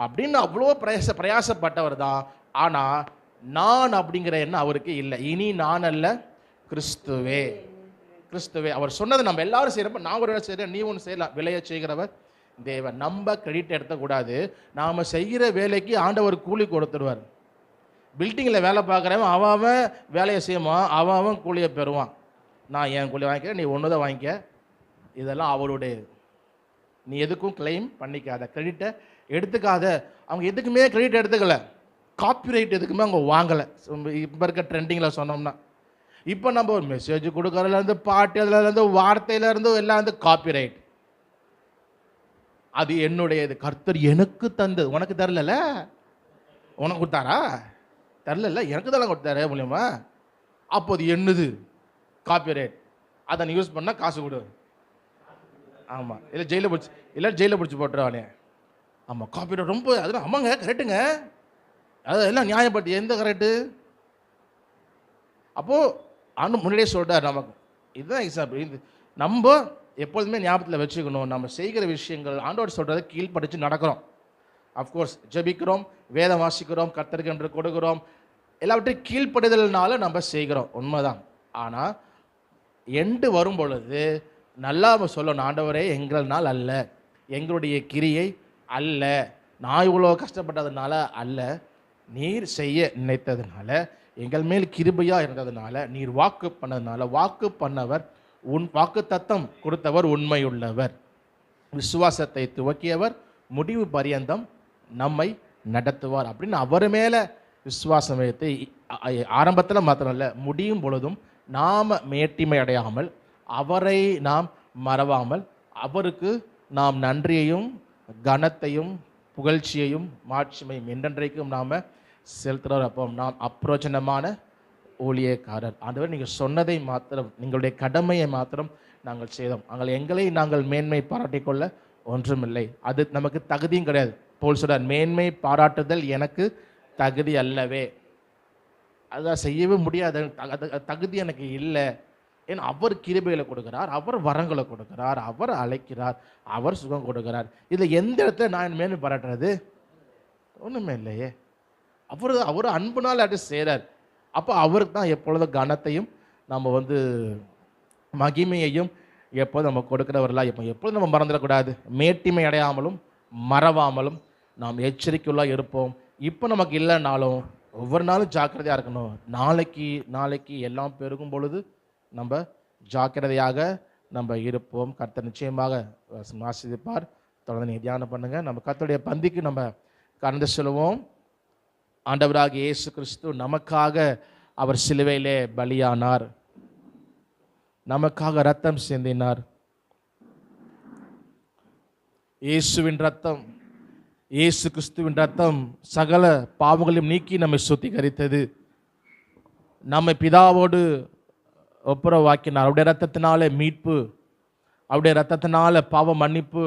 அப்படின்னு அவ்வளோ பிரயாசப்பட்டவர் தான். ஆனா நான் அப்படிங்கிற எண்ணம் அவருக்கு இல்லை. இனி நான் அல்ல, கிறிஸ்துவே. கிறிஸ்துவே அவர் சொன்னதை நம்ம எல்லாரும் செய்யறப்ப, நான் ஒரு வேலை செய்கிறேன், நீ ஒன்று செய்யலாம், விளைய செய்கிறவர் தேவன். நம்ம கிரெடிட் எடுத்தக்கூடாது. நாம் செய்கிற வேலைக்கு ஆண்டவர் கூலி கொடுத்துருவார். பில்டிங்கில் வேலை பார்க்குறவன் அவன் வேலையை செய்யுமா, அவன் கூலியை பெறுவான். நான் என் கூலி வாங்கிக்கிறேன், நீ ஒன்று தான் வாங்கிக்க, இதெல்லாம் அவருடைய. நீ எதுக்கும் கிளைம் பண்ணிக்காத, கிரெடிட்டை எடுத்துக்காத. அவங்க எதுக்குமே கிரெடிட் எடுத்துக்கல, காப்பிரைட் எதுக்குமே அவங்க வாங்கலை. இப்போ இருக்க ட்ரெண்டிங்கில் சொன்னோம்னா, இப்போ நம்ம ஒரு மெசேஜ் கொடுக்கறதுலேருந்து பாட்டுலேருந்து வார்த்தையிலேருந்து எல்லாம் வந்து காப்பிரைட். அது என்னுடையது, கர்த்தர் எனக்கு தந்தது. உனக்கு தரல, உனக்கு கொடுத்தாரா? தரல, எனக்கு தான் கொடுத்தாரு மூலியமா. அப்போது என்னது காப்பிரைட், அதை நீ யூஸ் பண்ணால் காசு கொடு. ஆமாம், இல்லை ஜெயிலில் பிடிச்சி போட்டுருவானே. ஆமாம், காப்பிரைட் ரொம்ப அதெல்லாம். ஆமாங்க, கரெக்டுங்க, அது எல்லாம் நியாயப்பட்டு எந்த கரெக்டு? அப்போது ஆண்டு முன்னாடியே சொல்கிறார் நமக்கு. இதுதான் எக்ஸாம்பிள். இது நம்ம எப்பொழுதுமே ஞாபகத்தில் வச்சுக்கணும். நம்ம செய்கிற விஷயங்கள் ஆண்டவர் சொல்கிறத கீழ்ப்படிச்சு நடக்கிறோம். அஃப்கோர்ஸ் ஜெபிக்கிறோம், வேதம் வாசிக்கிறோம், கர்த்தருக்கு என்று கொடுக்குறோம், எல்லாவற்றையும் கீழ்ப்படுதல்னால நம்ம செய்கிறோம், உண்மைதான். ஆனால் எண்டு வரும் பொழுது நல்லா சொல்லணும், ஆண்டவரே எங்கள்னால் அல்ல, எங்களுடைய கிரியை அல்ல, நான் இவ்வளோ கஷ்டப்பட்டதுனால அல்ல, நீர் செய்ய நினைத்ததுனால, எங்கள் மேல் கிருபையாக இருந்ததுனால, நீர் வாக்கு பண்ணதுனால. வாக்கு பண்ணவர் வாக்கு தத்தம் கொடுத்தவர் உண்மையுள்ளவர், விசுவாசத்தை துவக்கியவர் முடிவு பரியந்தம் நம்மை நடத்துவார் அப்படின்னு அவர் மேலே விசுவாசம் வைத்து ஆரம்பத்தில் மாத்திரம் இல்லை, முடியும் பொழுதும் நாம் மேட்டிமை அடையாமல், அவரை நாம் மறவாமல், அவருக்கு நாம் நன்றியையும் கனத்தையும் புகழ்ச்சியையும் மாட்சிமையும் என்றென்றைக்கும் நாம் செலுத்துகிறோம். அப்போ நாம் அப்ரோஜனமான ஊழியக்காரர். ஆண்டவர் நீங்கள் சொன்னதை மாத்திரம், நீங்களுடைய கடமையை மாத்திரம் நாங்கள் செய்தோம். எங்களை நாங்கள் மேன்மை பாராட்டிக்கொள்ள ஒன்றுமில்லை, அது நமக்கு தகுதியும் கிடையாது. போல் சொல்றார், மேன்மை பாராட்டுதல் எனக்கு தகுதி அல்லவே, அதான் செய்யவே முடியாது, தகுதி எனக்கு இல்லை. ஏன்னா அவர் கிருபைகளை கொடுக்கிறார், அவர் வரங்களை கொடுக்கிறார், அவர் அழைக்கிறார், அவர் சுகம் கொடுக்கிறார். இதில் எந்த இடத்துல நான் மேன்மை பாராட்டுறது? ஒன்றுமே இல்லையே. அவர் அன்புனால் அது செய்கிறார். அப்போ அவருக்கு தான் எப்பொழுதும் கனத்தையும் நம்ம வந்து மகிமையையும் எப்போதும் நம்ம கொடுக்கிறவர்களாக எப்பொழுதும் நம்ம மறந்துடக்கூடாது. மேட்டிமை அடையாமலும் மறவாமலும் நாம் எச்சரிக்கையுள்ளாக இருப்போம். இப்போ நமக்கு இல்லைனாலும் ஒவ்வொரு நாளும் ஜாக்கிரதையாக இருக்கணும். நாளைக்கு எல்லாம் பெருகும் பொழுது நம்ம ஜாக்கிரதையாக நம்ம இருப்போம். கர்த்தர் நிச்சயமாக ஆசீர்வதிப்பார். தொடர்ந்து நீங்கள் தியானம் பண்ணுங்கள். நம்ம கர்த்தருடைய பந்திக்கு நம்ம கடந்து செல்வோம். ஆண்டவராகிய இயேசு கிறிஸ்து நமக்காக அவர் சிலுவையிலே பலியானார், நமக்காக ரத்தம் சிந்தினார். இயேசுவின் ரத்தம், இயேசு கிறிஸ்துவின் ரத்தம் சகல பாவங்களையும் நீக்கி நம்மை சுத்திகரித்தது, நம்மை பிதாவோடு ஒப்புரவாக்கினார். அவருடைய ரத்தத்தினால மீட்பு, அவருடைய ரத்தத்தினால பாவ மன்னிப்பு,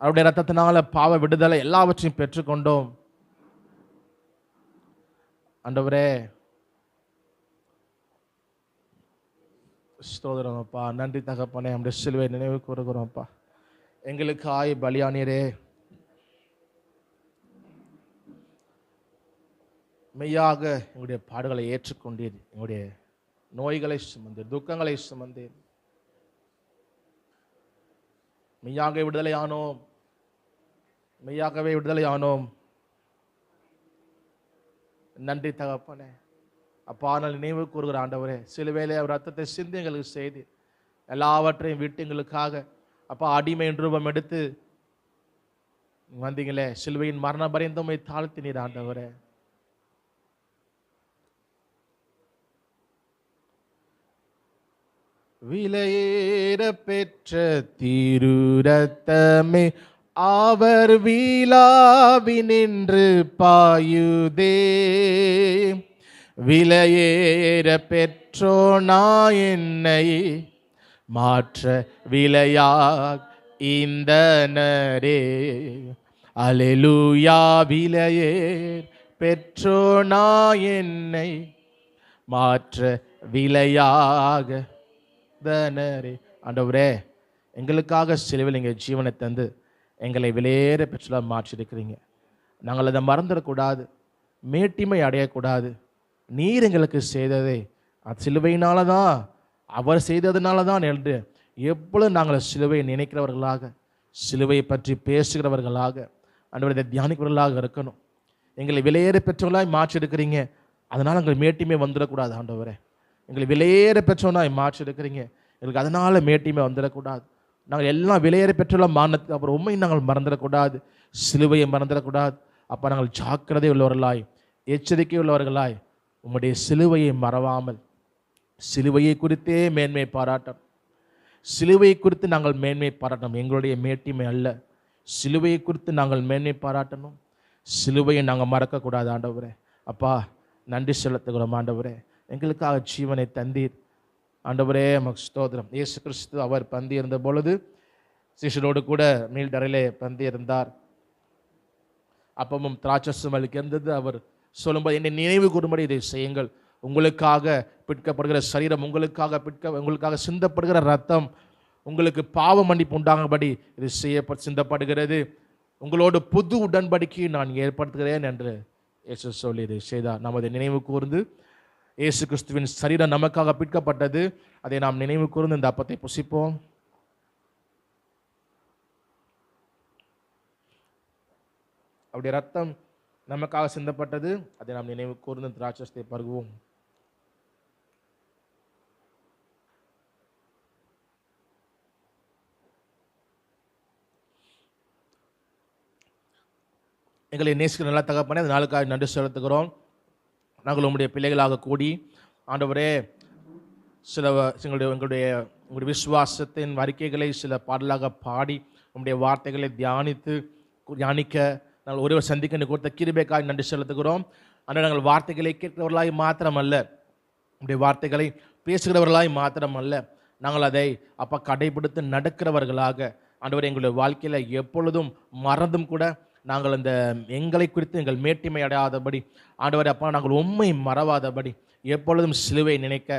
அவருடைய ரத்தத்தினால பாவ விடுதலை எல்லாவற்றையும் பெற்றுக்கொண்டோம். ஆண்டவரே ஸ்தோத்திரம் அப்பா, நன்றி தகப்பனே, நம்முடைய சிலுவை நினைவு கூறுகிறோம் அப்பா. எங்களுக்கு பலியானீரே, மெய்யாக எங்களுடைய பாடுகளை ஏற்றுக்கொண்டீர், எங்களுடைய நோய்களை சுமந்தீர், துக்கங்களை சுமந்தீர், மெய்யாக விடுதலையானோம், மெய்யாகவே விடுதலையானோம். நன்றி தகப்பனே அப்பா. நான் நினைவு கூறுகிற ஆண்டவரே, சிலுவையிலே அவர் ரத்தத்தை சிந்தி எங்களுக்கு செய்து எல்லாவற்றையும் விட்டு எங்களுக்காக அப்பா அடிமை ரூபம் எடுத்து வந்தீங்களே, சிலுவையின் மரண பரியந்தமை தாழ்த்தினீர் ஆண்டவரே. விலையேற பெற்ற திரு ரத்தமே அவர் வீழாவினின்று பாயுதே. விலையேற பெற்றோனா என்னை மாற்ற விலையாக இந்தனரே. அல்லேலூயா. விலையேற பெற்றோனா என்னை மாற்ற விலையாக தனரே. ஆண்டவரே, எங்களுக்காக சிலுவையில் எங்கள் ஜீவனை தந்து எங்களை விலையேற பெற்றோராக மாற்றிருக்கிறீங்க. நாங்கள் அதை மறந்துடக்கூடாது, மேட்டிமை அடையக்கூடாது. நீர் எங்களுக்கு செய்ததே அது சிலுவையினால தான், அவர் செய்ததுனால தான் என்று எப்பொழுதும் நாங்கள் சிலுவையை நினைக்கிறவர்களாக, சிலுவையை பற்றி பேசுகிறவர்களாக, ஆண்டவரை இதை தியானிக்கிறவர்களாக இருக்கணும். எங்களை விலையேற பெற்றவர்களாய் மாற்றிருக்கிறீங்க, அதனால் எங்களுக்கு மேட்டிமை வந்துடக்கூடாது. ஆண்டவரே, எங்களை விலையேற பெற்றவனாய் மாற்றிருக்கிறீங்க, எங்களுக்கு அதனால் மேட்டிமை வந்துடக்கூடாது. நாங்கள் எல்லாம் விலையேற பெற்றவர்களாக மாறினதுக்கு அப்புறம் உண்மை நாங்கள் மறந்துடக்கூடாது, சிலுவையை மறந்துடக்கூடாது. அப்போ நாங்கள் ஜாக்கிரதை உள்ளவர்களாய், எச்சரிக்கை உள்ளவர்களாய், உம்முடைய சிலுவையை மறவாமல் சிலுவையை குறித்தே மேன்மை பாராட்டணும். சிலுவையை குறித்து நாங்கள் மேன்மை பாராட்டணும், எங்களுடைய மேட்டிமை அல்ல. சிலுவையை குறித்து நாங்கள் மேன்மை பாராட்டணும், சிலுவையை நாங்கள் மறக்கக்கூடாது. ஆண்டவரே, அப்பா நன்றி செலுத்துகிறோம். ஆண்டவரே, எங்களுக்காக ஜீவனை தந்தீர். ஆண்டவரே, நமக்கு ஸ்தோத்திரம். இயேசு கிறிஸ்து அவர் பந்தி இருந்த பொழுது சிஷ்யரோடு கூட மீள்தரையிலே பந்தி இருந்தார். அப்பமும் திராட்சரசம் அளிக்க இருந்தது. அவர் சொல்லும்போது, என்னை நினைவு கூறும்படி இதை செய்யுங்கள். உங்களுக்காக பிற்கப்படுகிற சரீரம், உங்களுக்காக சிந்தப்படுகிற ரத்தம், உங்களுக்கு பாவ மன்னிப்பு உண்டாகும்படி இது சிந்தப்படுகிறது. உங்களோடு புது உடன்படிக்கையை நான் ஏற்படுத்துகிறேன் என்று இயேசு சொல்லி இதை செய்தார். நாம் அதை நினைவு கூர்ந்து, இயேசு கிறிஸ்துவின் சரீரம் நமக்காக பிற்கப்பட்டது, அதை நாம் நினைவு கூர்ந்து இந்த அப்பத்தை புசிப்போம். அவருடைய ரத்தம் நமக்காக சிந்தப்பட்டது, அதை நாம் நினைவு கூர்ந்து திராட்சரசத்தை பருகுவோம். எங்களை நேசிக்கிற நல்ல தகப்பனே, அந்த நாளுக்காக நன்றி செலுத்துகிறோம். நாங்கள் உங்களுடைய பிள்ளைகளாக கூடி, ஆண்டவரே, எங்களுடைய விசுவாசத்தின் அறிக்கைகளை சில பாடலாக பாடி, உங்களுடைய வார்த்தைகளை தியானிக்க நாங்கள் ஒருவர் சந்திக்க கொடுத்த கிருபைக்காக நன்றி செலுத்துகிறோம். ஆனால் நாங்கள் வார்த்தைகளை கேட்கிறவர்களாய் மாத்திரமல்ல, உங்களுடைய வார்த்தைகளை பேசுகிறவர்களாய் மாத்திரமல்ல, நாங்கள் அதை அப்போ கடைபிடித்து நடக்கிறவர்களாக, ஆண்டவர் எங்களுடைய வாழ்க்கையில் எப்பொழுதும் மறந்தும் கூட நாங்கள் அந்த எங்களை குறித்து எங்கள் மேட்டிமை அடையாதபடி, ஆண்டவர் அப்பா நாங்கள் உண்மை மறவாதபடி, எப்பொழுதும் சிலுவை நினைக்க,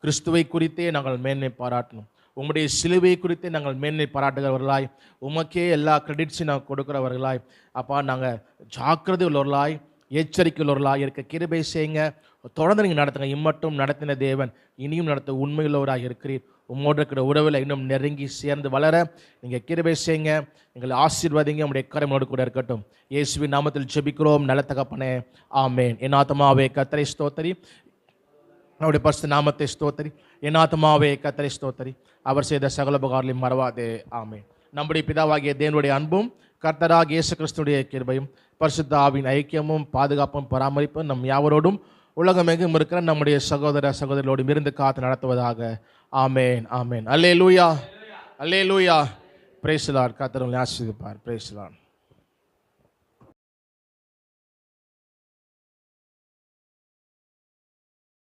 கிறிஸ்துவை குறித்தே நாங்கள் மேன்மை பாராட்டணும். உம்முடைய சிலுவை குறித்தே நாங்கள் மேன்மை பாராட்டுகிறவர்களாய், உமக்கே எல்லா கிரெடிட்ஸையும் நாங்கள் கொடுக்கிறவர்களாய், அப்பா நாங்கள் ஜாக்கிரதை உள்ளவர்களாய், எச்சரிக்கை உள்ளவர்களாய் இருக்க கிருபை செய்யுங்க. தொடர்ந்து நீங்கள் நடத்துங்க. இம்மட்டும் நடத்தின தேவன் இனியும் நடத்த உண்மையுள்ளவராக இருக்கிறீர். உம்மோடு இருக்கிற உறவில் இன்னும் நெருங்கி சேர்ந்து வளர நீங்கள் கிருபை செய்யுங்க. எங்களை ஆசீர்வதிங்க. உங்களுடைய கரமோடு கூட இருக்கட்டும். இயேசுவின் நாமத்தில் ஜெபிக்கிறோம் நல்ல தகப்பனே, ஆமேன். என் ஆத்துமாவே கர்த்தரை ஸ்தோத்திரி, அவருடைய பரிசுத்த நாமத்தை ஸ்தோத்திரி. என் ஆத்துமாவே கர்த்தரை ஸ்தோத்திரி, அவர் செய்த சகல உபகாரங்களையும் மறவாதே. ஆமேன். நம்முடைய பிதாவாகிய தேவனுடைய அன்பும் கர்த்தராகிய இயேசு கிறிஸ்துவின் கிருபையும் பரிசுத்த ஆவியின் ஐக்கியமும் பாதுகாப்பும் பராமரிப்பும் நம் யாவரோடும் உலகமெங்கும் இருக்கிற நம்முடைய சகோதர சகோதரிகளோடும் இருந்து காத்து நடத்துவதாக. Amen, amen. Hallelujah, hallelujah. Praise the Lord. கர்த்தர் உங்களை ஆசீர்வதிப்பார். Praise the Lord.